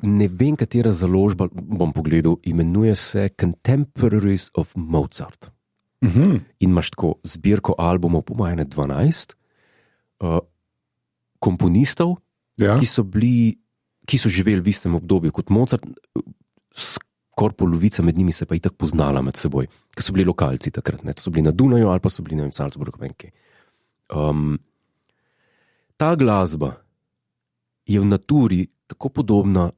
Ne vem, katera založba, bom pogledal, imenuje se Contemporaries of Mozart. In imaš tako zbirko albumov, po mojem 12, komponistov, ki so živeli v istem obdobju kot Mozart, skoraj polovica med njimi se pa itak poznala med seboj, ker so bili lokalci takrat, ne? So bili na Dunaju ali pa so bili na Salzburgu. Ta glasba je v naturi tako podobna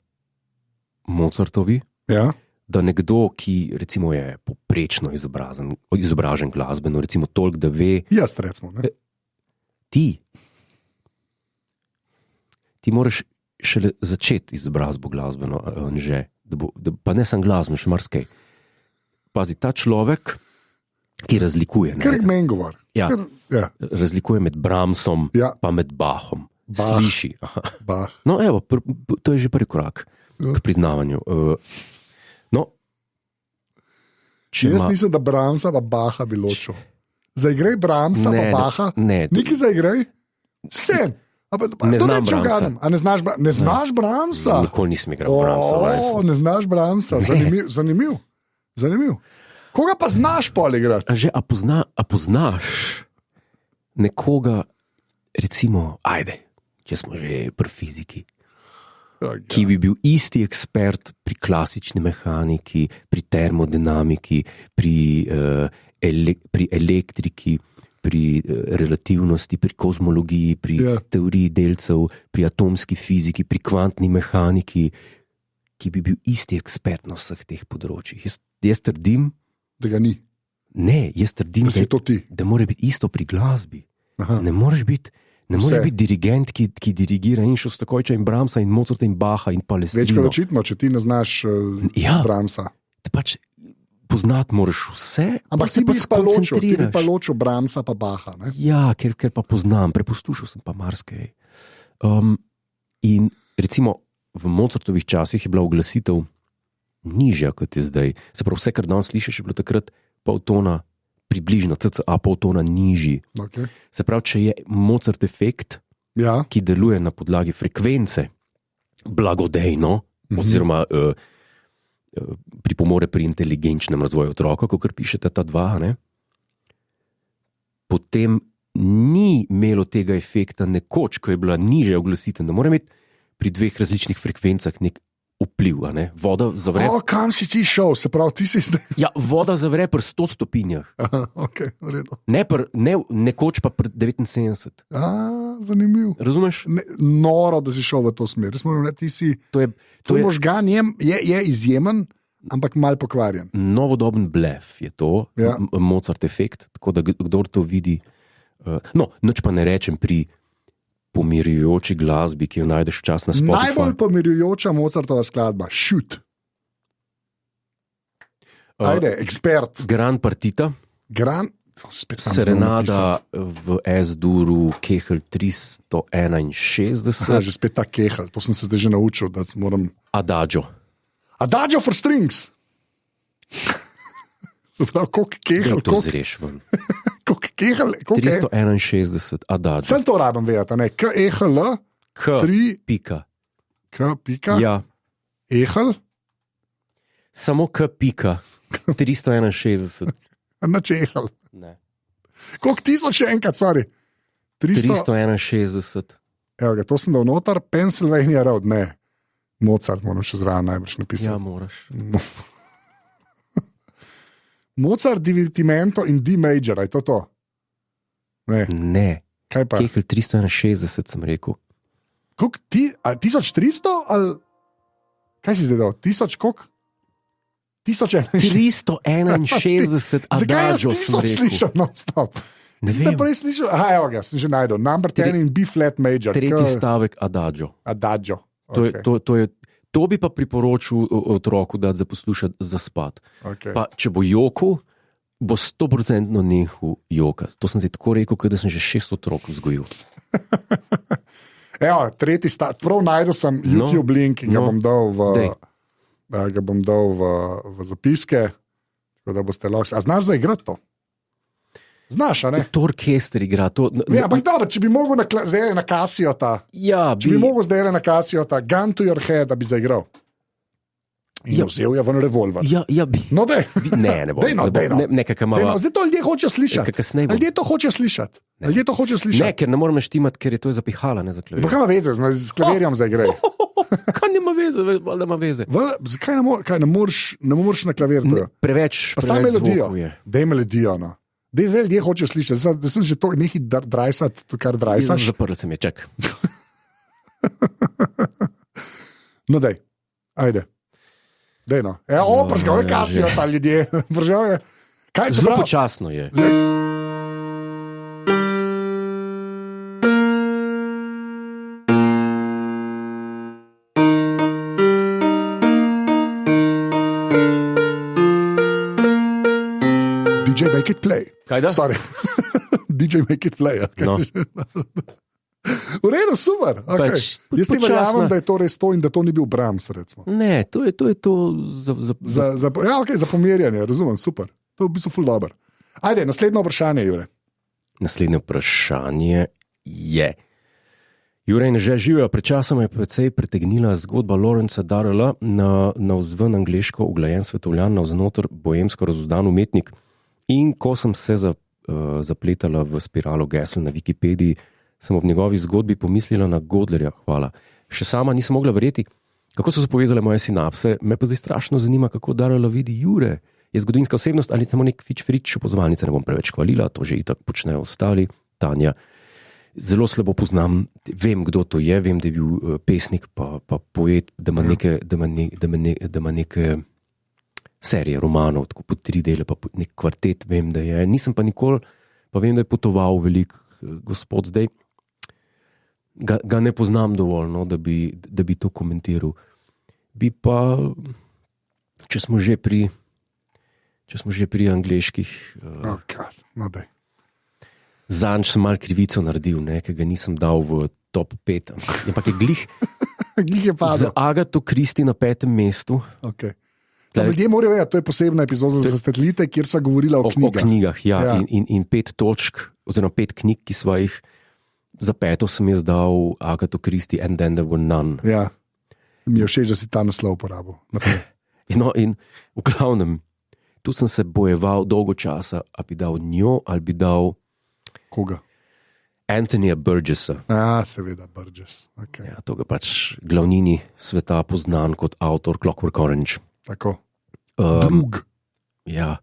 Mozartovi,
ja,
da nekdo, ki recimo je poprečno izobražen glasbeno, recimo toliko, da ve...
Jaz recimo, ne?
Ti moraš šele začeti izobrazbo glasbeno, pa ne sam glasbeno, še marsikaj. Pazi, ta človek, ki razlikuje...
Ker meni govor.
Ja, razlikuje med Brahmsom, pa med Bachom. Sliši.
Bach.
No, evo, to je že prvi korak k priznavanju.
Jaz mislim, da Brahmsa pa Bacha bi ločil. Zaigraj Brahmsa pa Bacha?
Ne.
Nekaj zaigraj? Vsem.
Ne znam Brahmsa.
A ne znaš Brahmsa?
Nikoli nisem igral Brahmsa.
Ne znaš Brahmsa. Zanimiv. Koga pa znaš pol igrati?
A poznaš nekoga, recimo, ajde, če smo že pri fiziki,
Okay.
ki bi bil isti ekspert pri klasični mehaniki, pri termodinamiki, pri elektriki, pri relativnosti, pri kozmologiji, pri teoriji delcev, pri atomski fiziki, pri kvantni mehaniki, ki bi bil isti ekspert na vseh teh področjih. Jaz trdim,
Da ga ni.
ne, jaz trdim,
Da si to ti.
da mora biti isto pri glasbi.
Aha.
Ne moreš biti
Vse.
dirigent, ki dirigira in Šostakoviča in Brahmsa in Mozarta in Bacha in
Več kot
Palestrino.
očitno, če ti ne znaš
Ja.
Brahmsa.
Pač poznati moraš vse,
Ampak
se
ti bi pa
skoncentriraš.
ločil Brahmsa pa Bacha. Ne?
Ja, ker pa poznam, preposlušal sem pa marsikaj. In recimo v Mozartovih časih je bila oglasitev nižja kot je zdaj. Se pravi, vse, kar danes slišiš, je bilo takrat pol tona, približno cca pol tona nižji.
Okay.
Se pravi, če je Mozart efekt,
Ja.
ki deluje na podlagi frekvence, blagodejno, oziroma pripomore pri inteligenčnem razvoju otroka, kot pišete ta dva, ne? Potem ni imelo tega efekta nekoč, ko je bila nižja oglasitev. Ne more imeti pri dveh različnih frekvencah nek vpliv. A ne? Voda zavre.
Kam si ti šel, se pravi, ti si zdaj.
Ja, voda zavre pri 100 stopinjah,
Okay,
nekoč pa pri 79.
Zanimivo.
Razumeš?
Noro, da si šel v to smer. Tvoj možgan je izjemen, ampak mal pokvarjen.
Novodoben blef je to,
Ja.
Mozart efekt, tako da kdor to vidi. No, nič pa ne rečem pri pomirjujoči glasbi, ki jo najdeš včasih na Spotify.
Najbolj pomirjujoča Mozartova skladba, Shoot. Ajde, ekspert.
Gran partita, Serenada v S-duru, Kehl 361,
Že spet ta Kehl, to sem se zdaj že naučil, da moram.
Adagio.
Adagio for strings. Se pravi, koliko Kehl,
To zreš ven.
koliko Kehl, koliko je?
361, Adagio.
Sem to rabim vedeti, ne? K-E-H-L,
K,
3,
pika.
K-pika,
Ja,
E-H-L,
samo K, pika. 361.
nač E-H-L.
Ne.
Koliko tisoč je enkrat, sorry? 300.
361.
Evo ga, to sem dal noter, Pennsylvania Road, ne. Mozart moram še zraven najbrž napisati.
Ja, moraš.
Mozart, Divertimento in D major, je to to? Ne,
Ne.
kaj pa?
Kehl 361 sem rekel.
Koliko ti, 1300 ali kaj si zdaj dal? 1000 koliko? 1061.
361
Zakaj jaz
Adagio sem
1000
rekel.
slišal non-stop?
Ne
Sem
vem.
prej slišal, evo ga, sem že najdel. Number 10 in B flat major.
Tretji stavek Adagio.
Adagio.
To bi pa priporočil otroku, da za poslušati za spat.
Okay.
Pa, če bo jokal, bo 100% nehal jokati. To sem si tako rekel, da sem že 6 otrok vzgojil.
Evo, tretji stavek, prav najdel sem YouTube link in ga bom dal v zapiske, tako da boste lahko. A znaš zdaj igrati to? Znaš, a ne?
To orkester igra.
Ja, ampak dobro, če bi mogel zdaj na Casio-ta,
Ja,
če bi mogel zdaj na Casio-ta, gun to your head, da bi zaigral. In vzel je ven revolver.
Ja, bi.
No, dej.
Ne bom. Nekaj malo.
Zdaj to ljudje hočejo slišati.
Kasneje bom.
Ljudje to hočejo slišati. Ljudje to hočejo
Ne,
slišati.
ker ne morem štimati, ker je to zapihala, ne za
Pa
klavir.
kaj ima veze, z klavirjem zaigrej?
Kaj nima veze, valjda ima veze.
Zakaj ne moreš na klavir?
Preveč
Pa samo melodijo.
zvokov je.
Dej melodijo, no. Dej zdaj ljudje hočejo slišati. Zdaj sem že to nekaj drajsati, to kar drajsaš.
Zaprl sem je, čak.
No, dej, ajde. Dej, no. Pržgal je Casio, ta ljudje. Pržgal je. Kaj, se
Zelo
pravi?
počasno je.
DJ make it play.
Kaj da?
Sorry. DJ make it play. Okay.
No.
V redu, super. Okay.
Pač,
Jaz ti
počasna.
verjamem, da je to res to in da to ni bil Brahms. Recimo.
Ne, to je to
Za pomirjanje, razumem, super. To je v bistvu ful dobro. Ajde, naslednje vprašanje, Jure.
Naslednje vprašanje je. Jure in že živijo, pred časom je precej pritegnila zgodba Lawrencea Darrella na vzven angleško uglajen svetovljan, na vznotr boemsko razuzdan umetnik. In ko sem se zapletala v spiralo gesel na Wikipediji, sem ob njegovi zgodbi pomislila na Godlerja. Hvala. Še sama nisem mogla verjeti, kako so se povezale moje sinapse. Me pa zdaj strašno zanima, kako Darla vidi Jure. Je zgodovinska osebnost ali samo nek fič-frič, opozovalnice ne bom preveč hvalila, to že itak počnejo ostali. Tanja, zelo slabo poznam, vem, kdo to je, vem, da je bil pesnik, pa poet, da ima neke serije romanov, tako po 3 dele, pa nek kvartet, vem, da je. Nisem pa nikoli, pa vem, da je potoval velik gospod zdaj. Ga ne poznam dovolj, no, da bi to komentiral. Bi pa, če smo že pri angleških. Zanj sem mal krivico naredil, ki ga nisem dal v top 5. Ampak je glih
je padel.
Z Agato Kristi na 5. mestu.
Okay. Ljudje morajo vedeti, to je posebna epizoda za satelite, kjer sva govorila o knjigah.
O knjigah, ja. In 5 točk, oziroma 5 knjig, ki sva jih za 5. sem jaz dal Agato Kristi and then there were none.
Ja, mi je všeč, da si ta naslov uporabil.
No, in v glavnem, tu sem se bojeval dolgo časa, a bi dal njo ali bi dal...
Koga?
Anthonyja Burgessa.
Seveda, Burgess. Okay.
Ja, to ga pač glavnini sveta poznan kot avtor Clockwork Orange.
Tako. Drug.
Ja,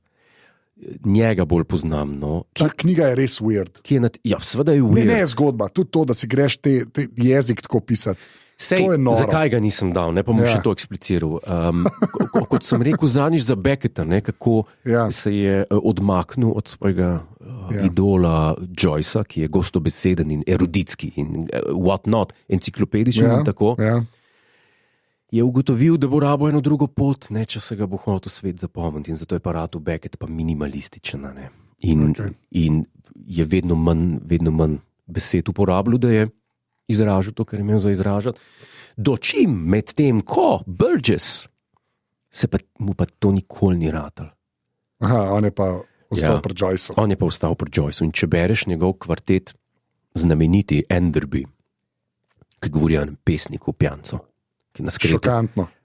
njega bolj poznam. No.
Ta knjiga je res weird.
Ja, seveda je weird.
Ne je zgodba, tudi to, da si greš te jezik tako pisati.
Sej, zakaj ga nisem dal, ne pa bom še to ekspliciral. Kot sem rekel zadnjič za Becketa, kako se je odmaknil od svojega idola Joycea, ki je gostobeseden in eruditski in what not, enciklopedičen in tako. Je ugotovil, da bo rabo eno drugo pot, če se ga bo hotel svet zapomniti, in zato je pa rado Beckett pa minimalističen. In je vedno manj besed uporabljal, da je izražal to, kar je imel za izražati. Dočim med tem, ko Burgess mu pa to nikoli ni ratal.
On je pa ostal pri Joyceu.
On je pa ostal pri Joyceu. In če bereš njegov kvartet, znameniti Enderby, ki govori o enem pesniku, pijancu, ki na skretu,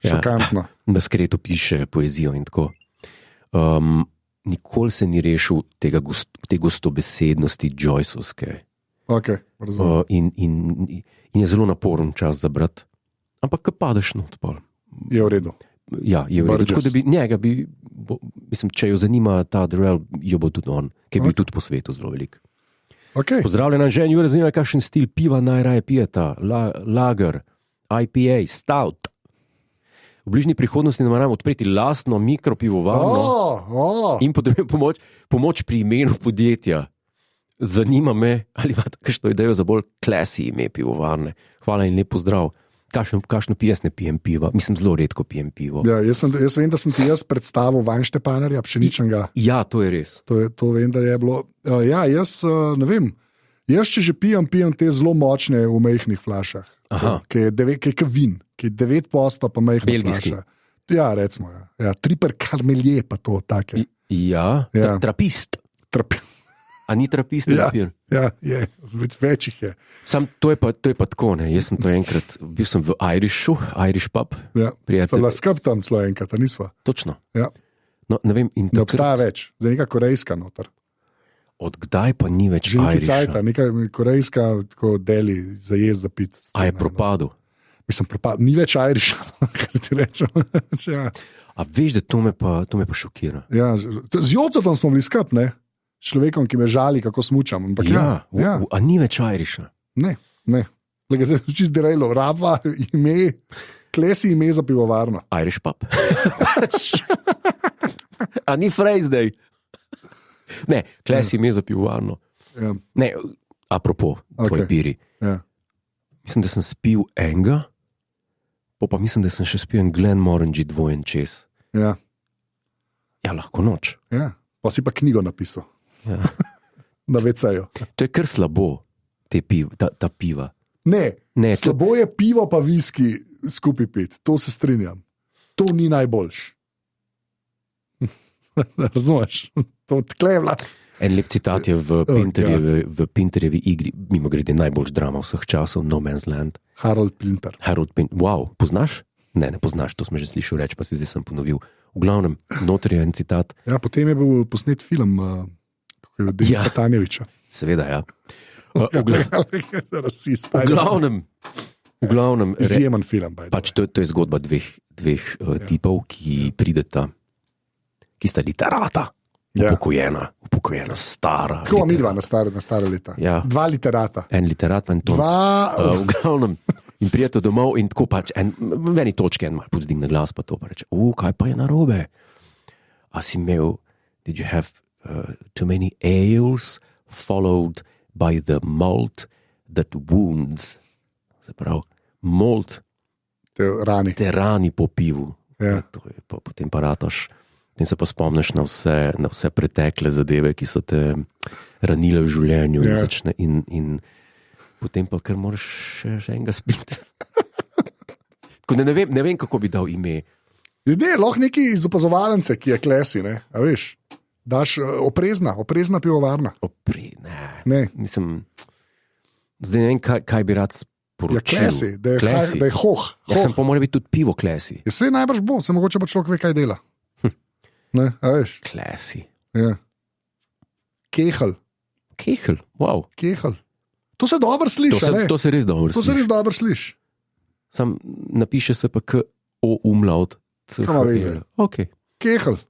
šokantno.
Na skretu piše poezijo in tako. Nikoli se ni rešil te gostobesednosti Joyceovske.
Okay,
in je zelo naporen čas za brati. Ampak, ko padeš not,
je v redu.
Ja, je v redu. Tako da bi njega, mislim, če jo zanima ta Darrell, jo bo tudi on, ki je bil tudi po svetu zelo velik.
Okay.
Pozdravljena, Žen, Jure, zanima, kakšen stil piva najraje pijeta, lager, IPA, stout. V bližnji prihodnosti nameravamo odpreti lastno mikropivovarno in potrebujem pomoč pri imenu podjetja. Zanima me, ali imate kakšno idejo za bolj klasi ime pivovarne. Hvala in lep pozdrav. Kakšno jaz ne pijem piva? Mislim, zelo redko pijem pivo.
Ja, jaz vem, da sem ti jaz predstavil Vajnštepanarja, pšeničnega.
Ja, to je res.
To vem, da je bilo. Ja, jaz ne vem. Jaz, če že pijem te zelo močne v majhnih flašah. Ki je vin, ki je 9% pa majhna
belgijski
flaša. Ja, recimo. Ja, Triper Carmelier pa to, take.
Ja. Trapist. A ni trapist, papir?
Ja, je, večjih je.
Sam to je pa tako, ne. Jaz sem to enkrat, bil sem v Irishu, Irish pub.
Ja, sem bila skup tam celo enkrat, a nisva.
Točno.
Ja.
No, ne vem.
Ne obstaja več, zdaj neka korejska noter.
Od kdaj pa ni več Irisha?
Neka korejska, tako deli za jez, za pit.
A je propadel?
Mislim, propadel, ni več Irisha, kaj ti rečem. Ja.
A veš, da to me pa šokira.
Ja, z Jodzotom smo bili skup, ne? Človekom, ki me žali, kako smučam. Ampak
a ni več Irisha?
Ne. Lega se čist derejlo, raba, ime, klesi ime za pivovarno.
Irish pub. A ni phrase day? Ne, klesi ime za pivovarno.
Ja.
Ne, apropo, tvoj piri.
Ja.
Mislim, da sem spil enega, pa mislim, da sem še spil en Glenmorangie dvojen čez.
Ja.
Ja, lahko noč.
Ja, pa si pa knjigo napisal.
Ja.
Na VC-ju.
To je kar slabo, ta piva.
Ne, slabo je pivo pa viski skupaj pit, to se strinjam. To ni najboljš. Razumeš? To odklevla.
En lep citat je v Pinterjevi igri, mimo grede najboljš drama vseh časov, No Man's Land.
Harold Pinter.
Wow, poznaš? Ne poznaš, to smo že slišali reči, pa si zdaj sem ponovil. V glavnem, noter je en citat.
Ja, potem je bil posnet film Denis Satanjeviča.
Seveda, ja.
Rasist.
V glavnem
Izjemen film.
pač to je zgodba dveh tipov, ki prideta, ki sta literata, upokojena, stara.
Kako mi dva na stare leta?
Ja.
Dva literata.
En literat, en tonc. V glavnem. In prijete domov in tako pač, v eni točki en malo povzdigne glas, pa to pa reče, kaj pa je narobe? A si imel, did you have too many ales followed by the malt that wounds? Se pravi, malt te rani po pivu.
Ja.
To je potem pa rataš, in se pa spomniš na vse pretekle zadeve, ki so te ranile v življenju in potem pa kar moraš še enega spiti. ne vem, kako bi dal ime.
Ljudje, lahko neki iz opazovalnice, ki je klesi, ne? A veš, daš oprezna pivovarna.
Ne. Mislim, zdaj ne vem, kaj bi rad sporočil.
Ja, klesi, da je hoh.
Jaz sem pa mora biti tudi pivo klesi.
Ja, sej najbrž bo, se mogoče pa človek ve, kaj dela. Ne, a veš.
Klesi.
Ja. Kehl,
wow.
Kehl. To se dobro sliši, ne?
To se res dobro sliši.
To se res dobro sliši.
Sam napiše se pa k-o umlaut.
Kaj veze?
Ok.
Kehl,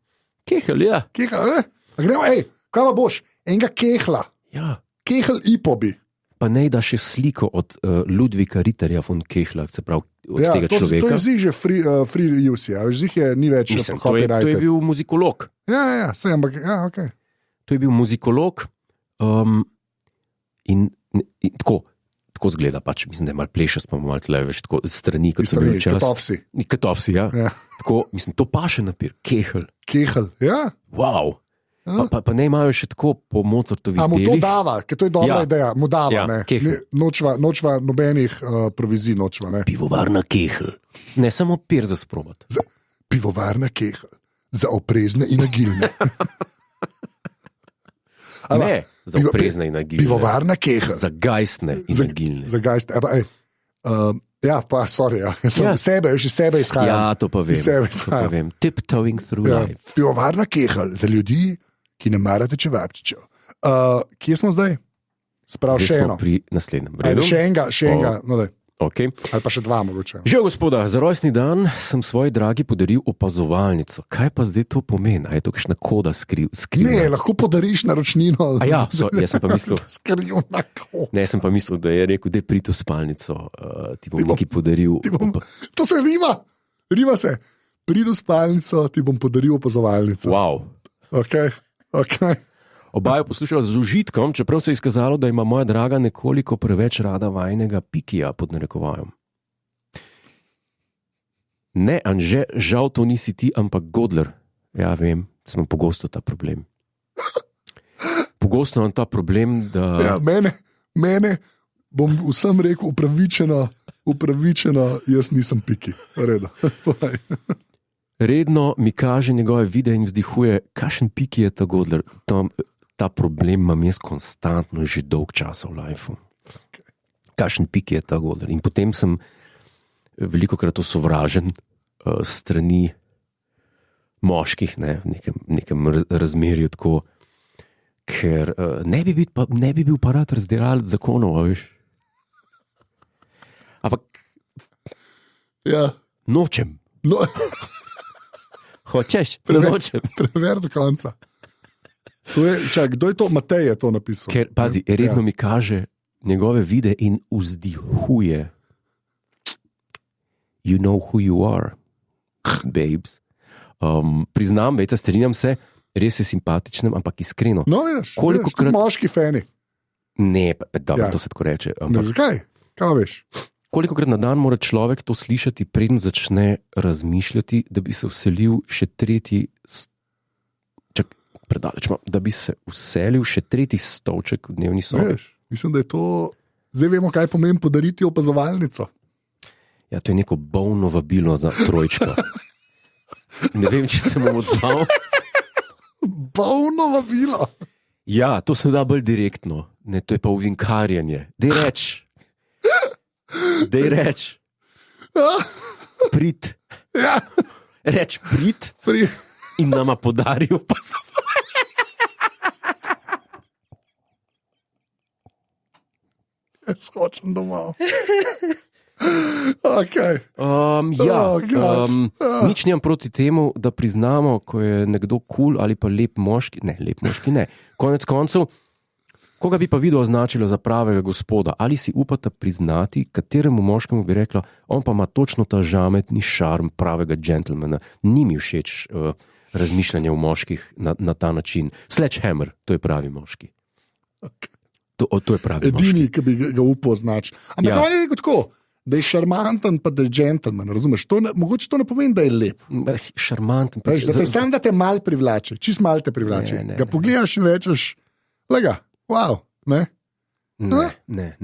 ja.
Kehl, ne? A gremo, kaj pa boš? Enega kehla.
Ja.
Kehl ipobi.
Pa ne da še sliko od Ludvika Ritterja von Kehla, se pravi od tega človeka.
To je zih že free use, ja. Zih je ni več copyrighted.
To je bil muzikolog.
Ja, sej, ampak, ja, ok.
To je bil muzikolog in tako zgleda, pač mislim, da je malo plešast, pa malo tle, veš, tako strani, kot so bili včasih. Katovsi, ja. Tako, mislim, to pa še napir, Kehl,
ja.
Wow. Pa ne imajo še tako po Mozartovih delih.
A mu to dava, ker to je dobra ideja, mu dava,
Ja,
ne.
Kehl.
Nočva nobenih provizij, nočva, ne.
Pivovarna Kehl. Ne samo pir za sprobati.
Pivovarna Kehl. Za oprezne in agilne.
Ne, za oprezne in agilne.
Pivovarna Kehl.
Za gajstne in agilne.
Za gajstne. Ja, pa, sorry, ja. Sebe izhajam.
Ja, to pa vem. Tiptoeing through life.
Pivovarna Kehl za ljudi, ki ne marate čevapčičev. Kje smo zdaj? Sprav še eno.
Pri naslednjem redu.
Še enega, no daj.
Okay.
Ali pa še dva mogoče.
Že, gospoda, za rojstni dan sem svoji dragi podaril opazovalnico. Kaj pa zdaj to pomeni? A je to kakšna koda skrivna?
Ne, lahko podariš naročnino.
Ja, jaz sem pa mislil.
Skrivna koda.
Ne, sem pa mislil, da je rekel, da je prid v spalnico, ti bom nekaj podaril.
To se rima se. Prid v spalnico, ti bom podaril opazovalnico.
Wow.
Ok.
Oba je poslušala z užitkom, čeprav se je izkazalo, da ima moja draga nekoliko preveč rada vajnega pikija pod narekovajem. Ne, Anže, žal to nisi ti, ampak Godler. Ja, vem, sem pogosto ta problem. Pogosto imam ta problem, da...
Ja, mene bom vsem rekel upravičeno, jaz nisem piki. Redo.
Redno mi kaže njegove videe in vzdihuje, kakšen piki je ta Godler. Ta problem imam jaz konstantno že dolg časa v lifeu. Kakšen piki je ta Godler. In potem sem velikokrat osovražen strani moških, ne, v nekem razmerju tako, ker ne bi bil pa rad razdelal zakonov, veš. Ampak
ja.
Nočem.
No.
Hočeš? Nočem.
Prever do konca. Kdo je to? Matej je to napisal.
Ker, pazi, redno mi kaže njegove videe in vzdihuje. You know who you are, babes. Priznam, vejca, strinjam se, res je simpatičnem, ampak iskreno.
No, vidiš, moški fani.
Ne, to se tako reče.
Zakaj? Kaj veš?
Kolikokrat na dan mora človek to slišati, preden začne razmišljati, da bi se vselil še tretji stolček v dnevni sobi.
Mislim, da je to. Zdaj vemo, kaj pomeni podariti opazovalnico.
Ja, to je neko bolno vabilo za trojčka. Ne vem, če se bom odzval.
Bolno vabilo.
Ja, to se da bolj direktno. Ne, to je pa uvinkarjanje. Dej reč. Prid.
Ja.
Reč prid. In nama podarijo opazovalnico.
Jaz hočem domov. Okay.
Nič nimam proti temu, da priznamo, ko je nekdo kul ali pa lep moški. Ne, lep moški ne. Konec koncev, koga bi pa video označilo za pravega gospoda? Ali si upate priznati, kateremu moškemu bi rekla, on pa ima točno ta žametni šarm pravega džentlmena. Ni mi všeč razmišljanje o moških na ta način. Sledgehammer, to je pravi moški.
Okay.
To je pravi
edini,
moški.
ki bi ga upal označiti. Ampak on je rekel tako, da je šarmanten, pa da je džentlmen, razumeš? Mogoče to ne pomeni, da je lep.
Šarmanten.
Sam da te mal privlači, čist mal te privlači. Ga pogledaš in rečeš, lega, wow, ne?
Ne.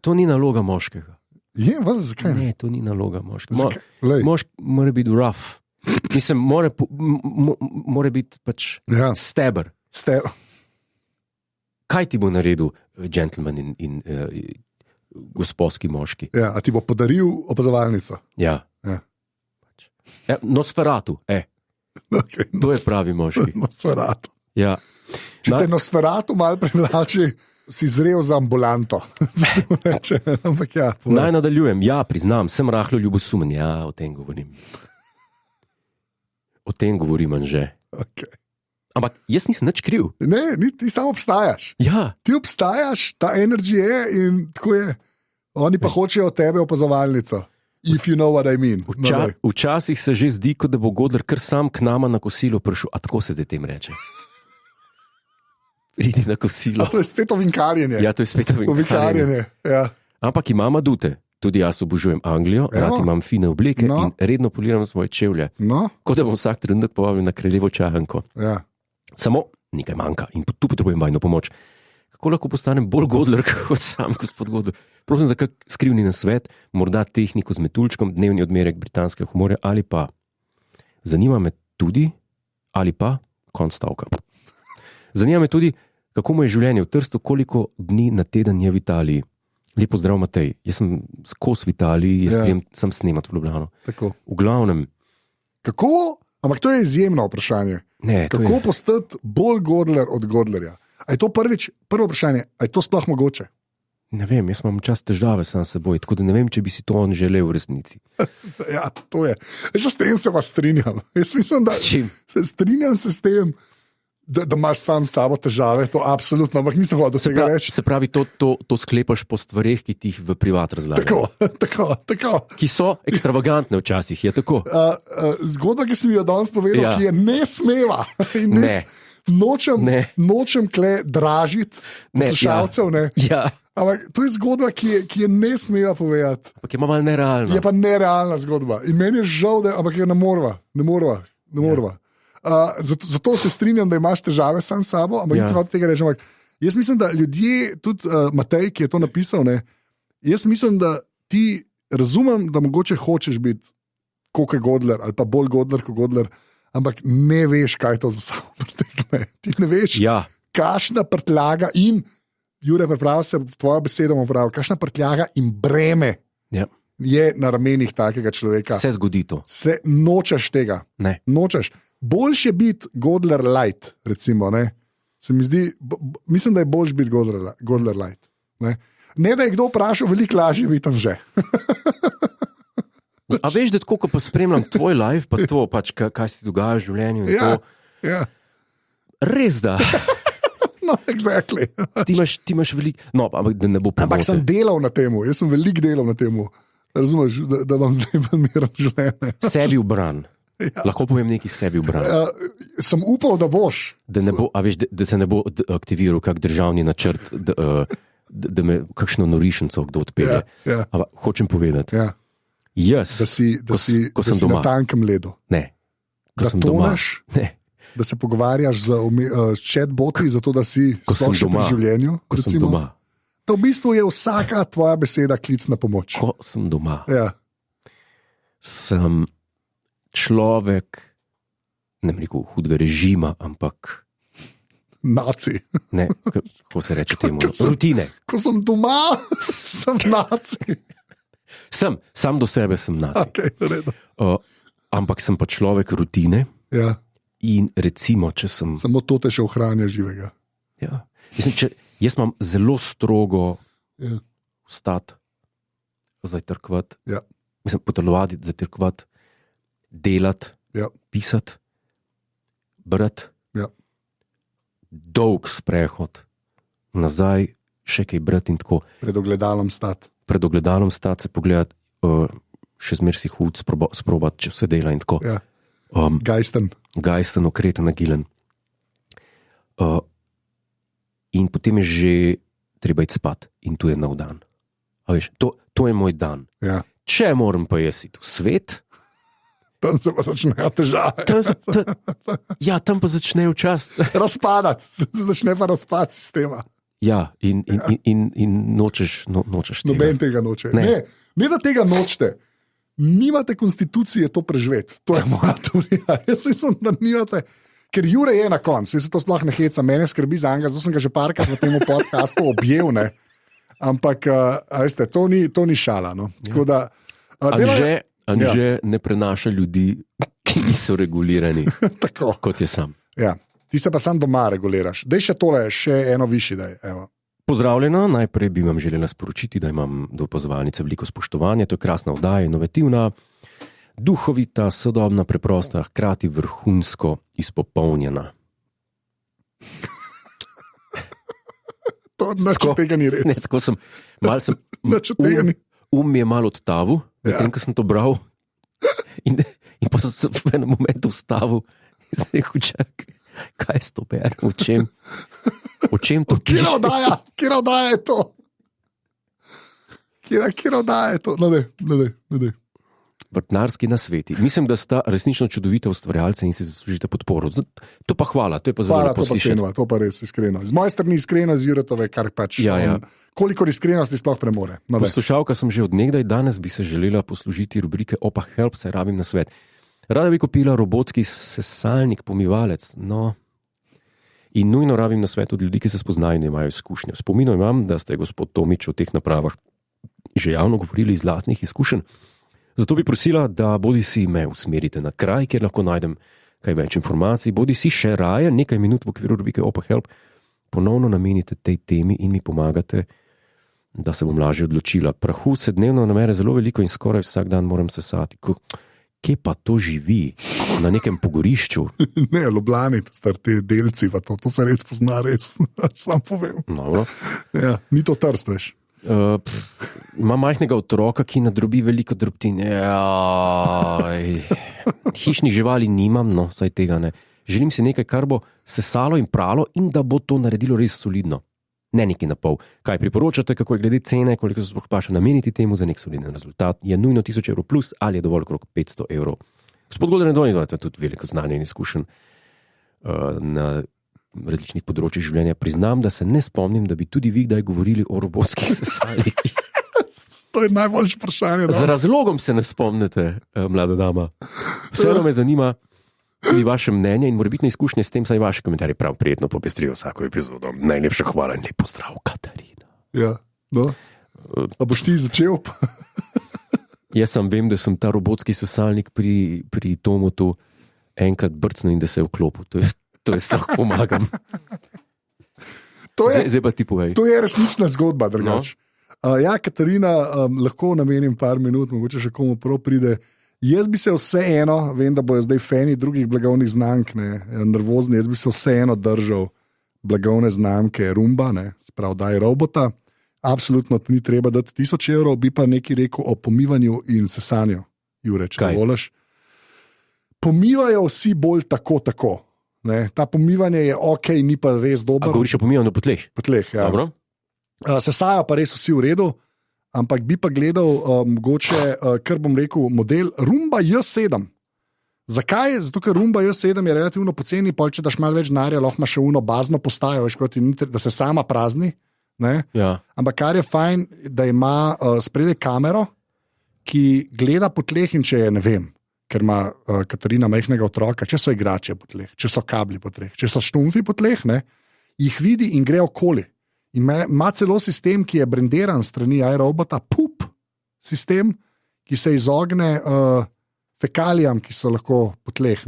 To ni naloga moškega.
Je, val, zakaj?
Ne, to ni naloga moškega. Moški mora biti rough. Mislim, mora biti pač steber. Kaj ti bo naredil džentlmen in gospodski moški?
Ja, a ti bo podaril opazovalnico?
Ja. Nosferatu,
Okay,
to je pravi moški.
Nosferatu.
Ja.
Če te Nosferatu malo privlači, si zrel za ambulanto. Ampak ja.
Naj nadaljujem. Ja, priznam, sem rahlo ljubosumen. Ja, o tem govorim. O tem govorim, Anže.
Okay.
Ampak jaz nisem nič kriv.
Ne, ti samo obstajaš.
Ja.
Ti obstajaš, ta energija je in tako je. Oni pa hočejo od tebe opazovalnico. If you know what I mean.
Včasih se že zdi, kot da bo Godler kar sam k nama na kosilo prišel. A tako se zdaj tem reče. Pridi na kosilo.
A to je spet ovinkarjenje.
Ja, to je spet
ovinkarjenje. Ja.
Ampak imam adute. Tudi jaz obožujem Anglijo, rad imam fine obleke in redno poliram svoje čevlje. Kot da bom vsak trenutek povabil na kraljevo čajanko.
Ja.
Samo nekaj manjka in tu potrebujem vajno pomoč. Kako lahko postanem bolj Godler kot sam gospod Godler? Prosim za kak skrivni nasvet, morda tehniko z metuljčkom, dnevni odmerek britanskega humorja ali pa zanima me tudi, ali pa konc stavka. Zanima me tudi, kako mu je življenje v Trstu, koliko dni na teden je v Italiji. Lepo zdrav, Matej. Jaz sem skos v Italiji, sem snemat v Ljubljano.
Tako.
V glavnem.
Kako? Ampak to je izjemno vprašanje. Kako postati bolj Godler od Godlerja? A je to prvo vprašanje, a je to sploh mogoče?
Ne vem, jaz imam čas težave sam s seboj, tako da ne vem, če bi si to on želel v resnici.
Ja, to je. S tem se vas strinjam. Jaz mislim, da strinjam se s tem, da imaš sam s sabo težave, to absolutno, ampak nisem hodil do tega reči.
Se pravi, to sklepaš po stvareh, ki ti jih v privat razlagajo.
Tako.
Ki so ekstravagantne včasih, je tako.
Zgodba, ki sem jo danes povedal, ki je nesmeva. Nočem kle dražiti poslušalcev.
Ja.
Ampak to je zgodba, ki je nesmeva povedati.
Ampak je malo nerealna.
Je pa nerealna zgodba. In meni je žal, ampak je ne morva. Zato se strinjam, da imaš težave sam s sabo, ampak nisem od tega reči. Jaz mislim, da ljudje, tudi Matej, ki je to napisal, jaz mislim, da ti razumem, da mogoče hočeš biti kot Godler ali pa bolj Godler kot Godler, ampak ne veš, kaj to za sabo pretekne. Ti ne veš, kakšna prtljaga in, Jure, prepravi se, tvoja beseda mu pravi, kakšna prtljaga in breme je na ramenih takega človeka.
Se zgodi to.
Nočeš tega.
Ne.
Nočeš. Boljše biti Godler light, recimo, ne? Se mi zdi, mislim, da je boljš biti Godler light. Ne, da je kdo vprašal, veliko lažje biti tam že.
A veš, da tako, ko pa spremljam tvoj live, pa to, pač, kaj se dogaja v življenju in to.
Ja.
Res da.
No, exactly.
Ti imaš veliko, no, ampak da ne bo pomote.
Ampak sem delal na temu, jaz sem veliko delal na temu. Razumeš, da vam zdaj miram življenje. Sebi
v bran. Ja. Lahko povem nekaj sebi v bran.
Sem upal, da boš.
Da se ne bo aktiviral kak državni načrt, da me kakšno norišnico kdo odpelje.
Ja.
Hočem povedati.
Ja.
Jaz,
da si na tankem ledu.
Ne.
Da toneš, da se pogovarjaš z chatboti, zato da si sploh še pri življenju.
Ko sem doma.
To v bistvu je vsaka tvoja beseda klic na pomoč.
Ko sem doma.
Ja.
Sem človek, ne bom rekel hudega režima, ampak
naci.
Ne, kako se reče temu? Rutine.
Ko sem doma, sem naci.
Sam do sebe sem naci.
Okay,
ampak sem pa človek rutine.
Ja.
In recimo, če sem...
Samo to te še ohranja živega.
Ja. Mislim, Jaz imam zelo strogo
Ja.
vstati, zajtrkovati,
Ja.
mislim, potelovati, zajtrkovati, delati,
Ja.
pisati, brati,
Ja.
dolg sprehod, nazaj, še kaj brati in tako.
Pred ogledalom stati.
Pred ogledalom stati, se pogledati, še zmeraj si hud, sprobati, če vse dela in tako.
Ja. Gajsten.
Gajsten, okreten, agilen. In potem je že treba iti spat, in tu je nov dan. A veš, to je moj dan.
Ja.
Če moram pa jaz iti v svet,
Tam se pa začnejo težave.
tam pa začnejo čas.
Razpadati, začne pa razpad sistema.
Ja, in nočeš tega.
Noben tega noče.
Ne.
Ne, da tega nočete. Nimate konstitucije to preživeti. To je moja teorija. Jaz mislim, da nimate. Ker Jure je na koncu, se to sploh ne heca, mene skrbi za njega, zato sem ga že parkrat v tem podkastu objel. Ne? Ampak, veste, to ni šala. No?
Ja. Anže ne prenaša ljudi, ki niso regulirani,
Tako.
kot je sam.
Ja. Ti se pa sam doma reguliraš. Dej še tole, še eno višji daj. Evo.
Pozdravljena, najprej bi vam želela sporočiti, da imam do opazovalnice veliko spoštovanja. To je krasna oddaja, inovativna, duhovita, sodobna, preprosta, hkrati vrhunsko izpopolnjena.
To znači tega ni res.
Ne, tako sem,
Nič od tega ni.
mi je malo odtavil,
Ja.
medtem ko sem to bral, in pa sem v enem momentu vstavil in sem rekel, čakaj, kaj s to berem, o čem to piše?
Kjer oddaja je to? Kjer oddaja je to? No, ne.
Vrtnarski nasveti. Mislim, da sta resnično čudovita ustvarjalca in si zaslužite podporo. To pa hvala, to je pa zelo
Hvala,
lepo
to pa
slišati.
cenova, to pa res iskreno. Z moje strani iskreno, z Juretove, kar pač.
Ja.
Kolikor iskrenosti sploh premore. No, daj.
Poslušalka sem že od nekdaj, danes bi se želela poslužiti rubrike Opa Help, saj rabim na svet. Rada bi kupila robotski sesalnik, pomivalec, no. In nujno rabim na svet od ljudi, ki se spoznajo in imajo izkušnje. Spominjam imam, da ste gospod Tomič o teh napravah že javno govorili iz lastnih izkušenj. Zato bi prosila, da bodi si me usmerite na kraj, kjer lahko najdem kaj več informacij, bodi si še raje nekaj minut v okviru rubrike Opa Help ponovno namenite tej temi in mi pomagate, da se bom lažje odločila. Prahu se dnevno namere zelo veliko in skoraj vsak dan moram sesati. Kje pa to živi? Na nekem pogorišču?
Ne, Ljubljani, ti delci, pa to se res pozna, res. Sam povem.
Dobro.
Ja, ni to Trst, veš.
Imam majhnega otroka, ki nadrobi veliko drobtin. Hišnih živali nimam, no, saj tega ne. Želim si nekaj, kar bo sesalo in pralo in da bo to naredilo res solidno. Ne nekaj na pol. Kaj priporočate, kako je glede cene, koliko se sploh paše nameniti temu za nek soliden rezultat? Je nujno 1000 evrov plus ali je dovolj okrog 500 evrov? Gospod Golden Dvojni, imate tudi veliko znanja in izkušenj na različnih področjih življenja. Priznam, da se ne spomnim, da bi tudi vi kdaj govorili o robotskih sesalnikih.
To je najboljše vprašanje.
Z razlogom se ne spomnite, mlada dama. Vseeno me zanima tudi vaše mnenje in morebitne izkušnje s tem, saj vaše komentarje prav prijetno popestrijo vsako epizodo. Najlepša hvala in lep pozdrav, Katarina.
Ja, no. A boš ti začel?
Jaz sem vem, da sem ta robotski sesalnik pri Tomotu enkrat brcnil in da se je vklopil. To je strah, pomagam. Zdaj pa ti povej.
To je resnična zgodba, drugače. Ja, Katarina, lahko namenim par minut, mogoče še komu prav pride. Jaz bi se vseeno, vem, da bojo zdaj fani drugih blagovnih znamk, nervozni, jaz bi se vseeno držal blagovne znamke Rumba, sprav daj robota. Absolutno ni treba dati 1000 evrov, bi pa nekaj rekel o pomivanju in sesanju. Jure, če voliš. Pomivajo vsi bolj tako. Ta pomivanje je ok, ni pa res dobro.
A govoriš o pomivanju po tleh?
Po tleh, ja.
Dobro.
Sesajo pa res vsi v redu, ampak bi pa gledal mogoče, kar bom rekel, model Rumba J7. Zakaj? Zato, ker Rumba J7 je relativno poceni, pa če daš malo več denarja, lahko imaš še uno bazno postajo, veš, da se sama prazni.
Ja.
Ampak kar je fajn, da ima spredaj kamero, ki gleda po tleh in če je, ne vem, ker ima Katarina majhnega otroka, če so igrače po tleh, če so kabli po tleh, če so štumfi po tleh, jih vidi in gre okoli. In ima celo sistem, ki je brendiran strani iRobota, pup sistem, ki se izogne fekalijam, ki so lahko po tleh.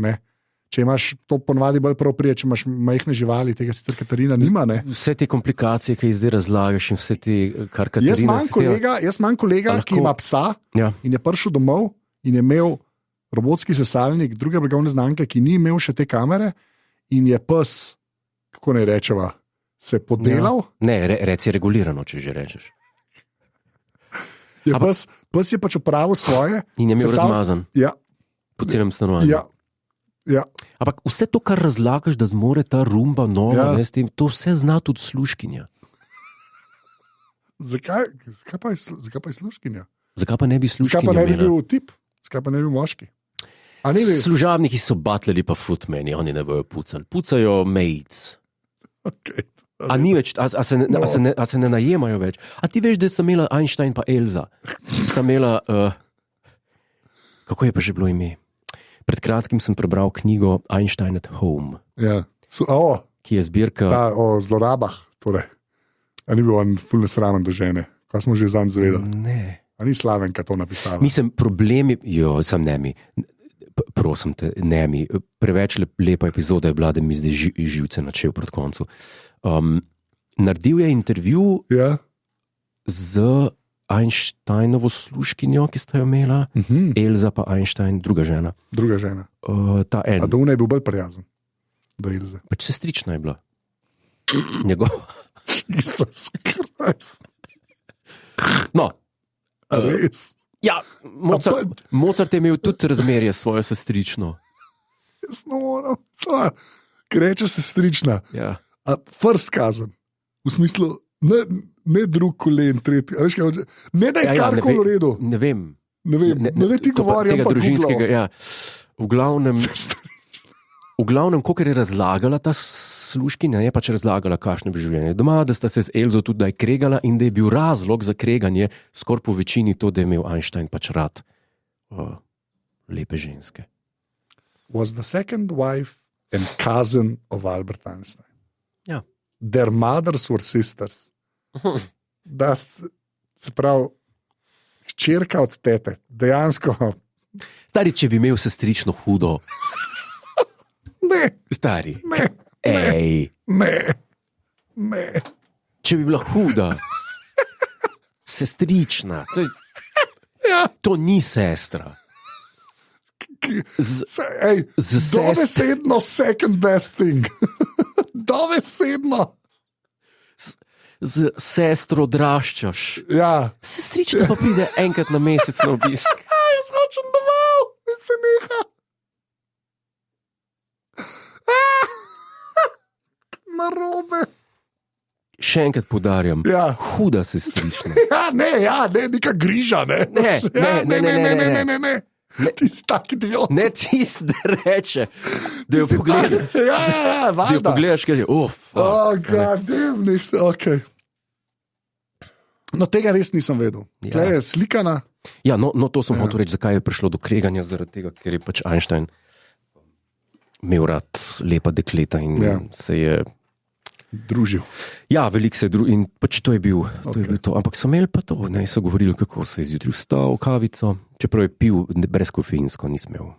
Če imaš to ponovadi bolj prav prije, če imaš majhne živali, tega sicer Katarina nima. Ne?
Vse te komplikacije, ki jih zdaj razlagaš, in vse te, kar Katarina.
Jaz imam kolega, ki ima psa in je prišel domov in je imel robotski sesalnik druge blagovne znamke, ki ni imel še te kamere, in je pes, kako naj rečeva, se podelal.
Ne, reci regulirano, če že rečeš.
Pes je pač opravil svoje.
In je imel razmazan.
Ja.
Po celem stanovanju.
Ja.
Ampak vse to, kar razlagaš, da zmore ta rumba nova, ne, s tem, to vse zna tudi služkinja.
Zakaj pa je služkinja?
Zakaj pa ne bi služkinja?
Zakaj pa ne bi bil tip? Zakaj pa ne bi bil moški?
Služabniki so batlali pa footmeni, oni ne bojo pucali. Pucajo maids.
Okay.
A ni več, a se ne najemajo več. A ti veš, da sta imela Einstein pa Elza? Sta imela, kako je pa že bilo ime? Pred kratkim sem prebral knjigo Einstein at Home.
Ja.
Ki je zbirka...
O zlorabah, torej. A ni bil on ful nesramen do žene? Kaj smo že zanj zvedali?
Ne.
A ni Slavenka to napisala?
Mislim, problemi... Sam ne mi. Prosim te, ne mi. Preveč lepa epizoda je bila, da mi zdaj živce načel proti koncu. Naredil je intervju z Einsteinovo služkinjo, ki sta jo imela, Elza pa Einstein, druga žena. Ta en.
A da ona je bil bolj prijazen do Elze?
Pač sestrična je bila. Njegova.
Jesus Christ.
No.
Res?
Ja, Mozart je imel tudi razmerje s svojo sestrično.
Jaz ne moram. Ker reče sestrična.
Ja.
First kazen. V smislu, ne drug kolen, tretji. Ne da je karkoli v redu.
Ne vem.
Ne da ti govori, ampak
družinskega. Ja. V glavnem, koliko je razlagala ta služkinja, je pač razlagala, kakšno je življenje doma, da sta se z Elzo tudi daj kregala in da je bil razlog za kreganje skoraj po večini to, da je imel Einstein pač rad lepe ženske.
Was the second wife and cousin of Albert Einstein.
Ja.
Their mothers were sisters. Da se pravi, hčerka od tete, dejansko.
Stari, če bi imel sestrično hudo.
Ne.
Stari.
Ne.
Ej.
Ne.
Če bi bila huda. Sestrična. To ni sestra.
Dovesedno second best thing. Dovesedno.
Z sestro odraščaš.
Ja.
Sestrična pa pride enkrat na mesec na obisk.
Jaz hočem domov in se neha. Narobe.
Še enkrat poudarjam, huda sestrična.
Ne, neka griža, ne. Ne. Tisti tak idiot.
Ne tisti, da reče, da jo pogledaš. Da jo pogledaš, kaj je,
godemnih se, okej. No, tega res nisem vedel. Tle je slikana.
Ja, no to sem hotel reči, zakaj je prišlo do kreganja, zaradi tega, ker je pač Einstein imel rad lepa dekleta in se je
družil.
Ja, veliko se je družil in pač to je bil to. Ampak so imeli pa to, so govorili, kako se je zjutraj vstal, kavico, čeprav je pil brezkofeinsko, nisem imel.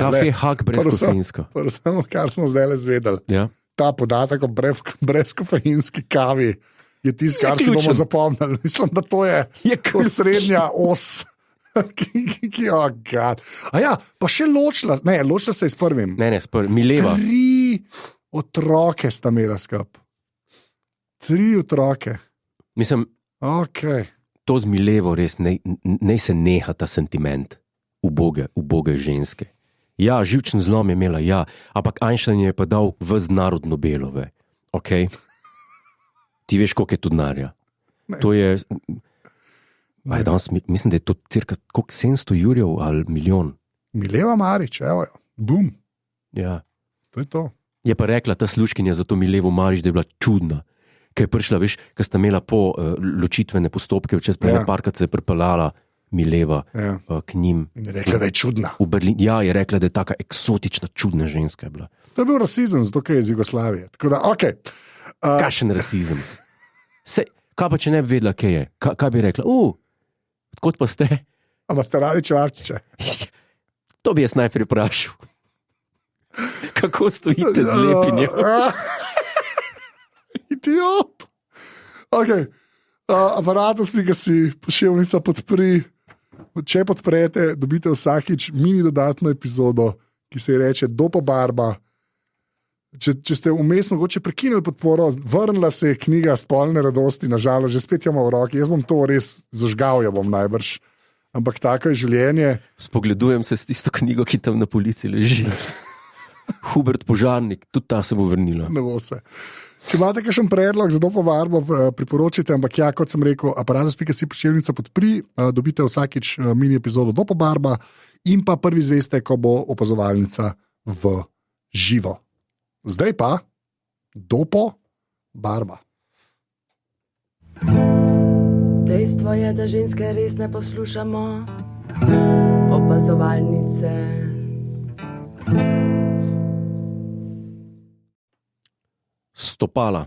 Kafe hak brezkofeinsko.
Samo kar smo zdaj le zvedeli.
Ja.
Ta podatek o brezkofeinski kavi je tisto, kar si bomo zapomnili. Mislim, da to je srednja os. Pa še ločila se je s prvim.
Ne, s prvim, Mileva.
3 otroke sta imela skup. 3 otroke.
Mislim, to z Milevo res, ne se neha ta sentiment uboge ženske. Ja, živčen zlom je imela, ampak Einstein je pa dal v narod Nobelove. Okay? Ti veš, koliko je tu denarja. To je... mislim, da je to cirka 700 jurjev ali milijon.
Mileva Marič, evo jo. Bum.
Ja.
To je to.
Je pa rekla ta služkinja za to Milevo Marič, da je bila čudna. Ker je prišla, veš, ker sta imela po ločitvene postopke, čez plena parka se je pripeljala Mileva k njim.
In je rekla, da je čudna.
V Berlin. Ja, je rekla, da je taka eksotična, čudna ženska je bila.
To je bil rasizem, zato ker je iz Jugoslavije. Tako da,
Kakšen rasizem? Kaj pa, če ne bi vedela, kaj je? Kaj bi rekla? Kot pa ste?
Ampak ste radi čevapčiče?
To bi jaz najprej vprašal. Kako stojite z lepinjem?
Idiot. Okay. Aparatus, ki ga si Pošiljka podpri. Če podprete, dobite vsakič mini dodatno epizodo, ki se ji reče Dopa Barba. Če ste vmes mogoče prekinili podporo, vrnila se je knjiga Spolne radosti, nažalost, že spet jo imam v roki. Jaz bom to res zažgal, jo bom najbrž. Ampak tako je življenje.
Spogledujem se s tisto knjigo, ki tam na polici leži. Hubert Požarnik, tudi ta se bo vrnila.
Ne bo se. Če imate kakšen predlog za Dopa Barbo, priporočite, ampak ja, kot sem rekel, aparatus.si Pošiljka podpri, dobite vsakič mini epizodo Dopa Barba in pa prvi zveste, ko bo opazovalnica v živo. Zdaj pa Dopo Barba.
Dejstvo je, da ženske res ne poslušamo opazovalnice.
Stopala.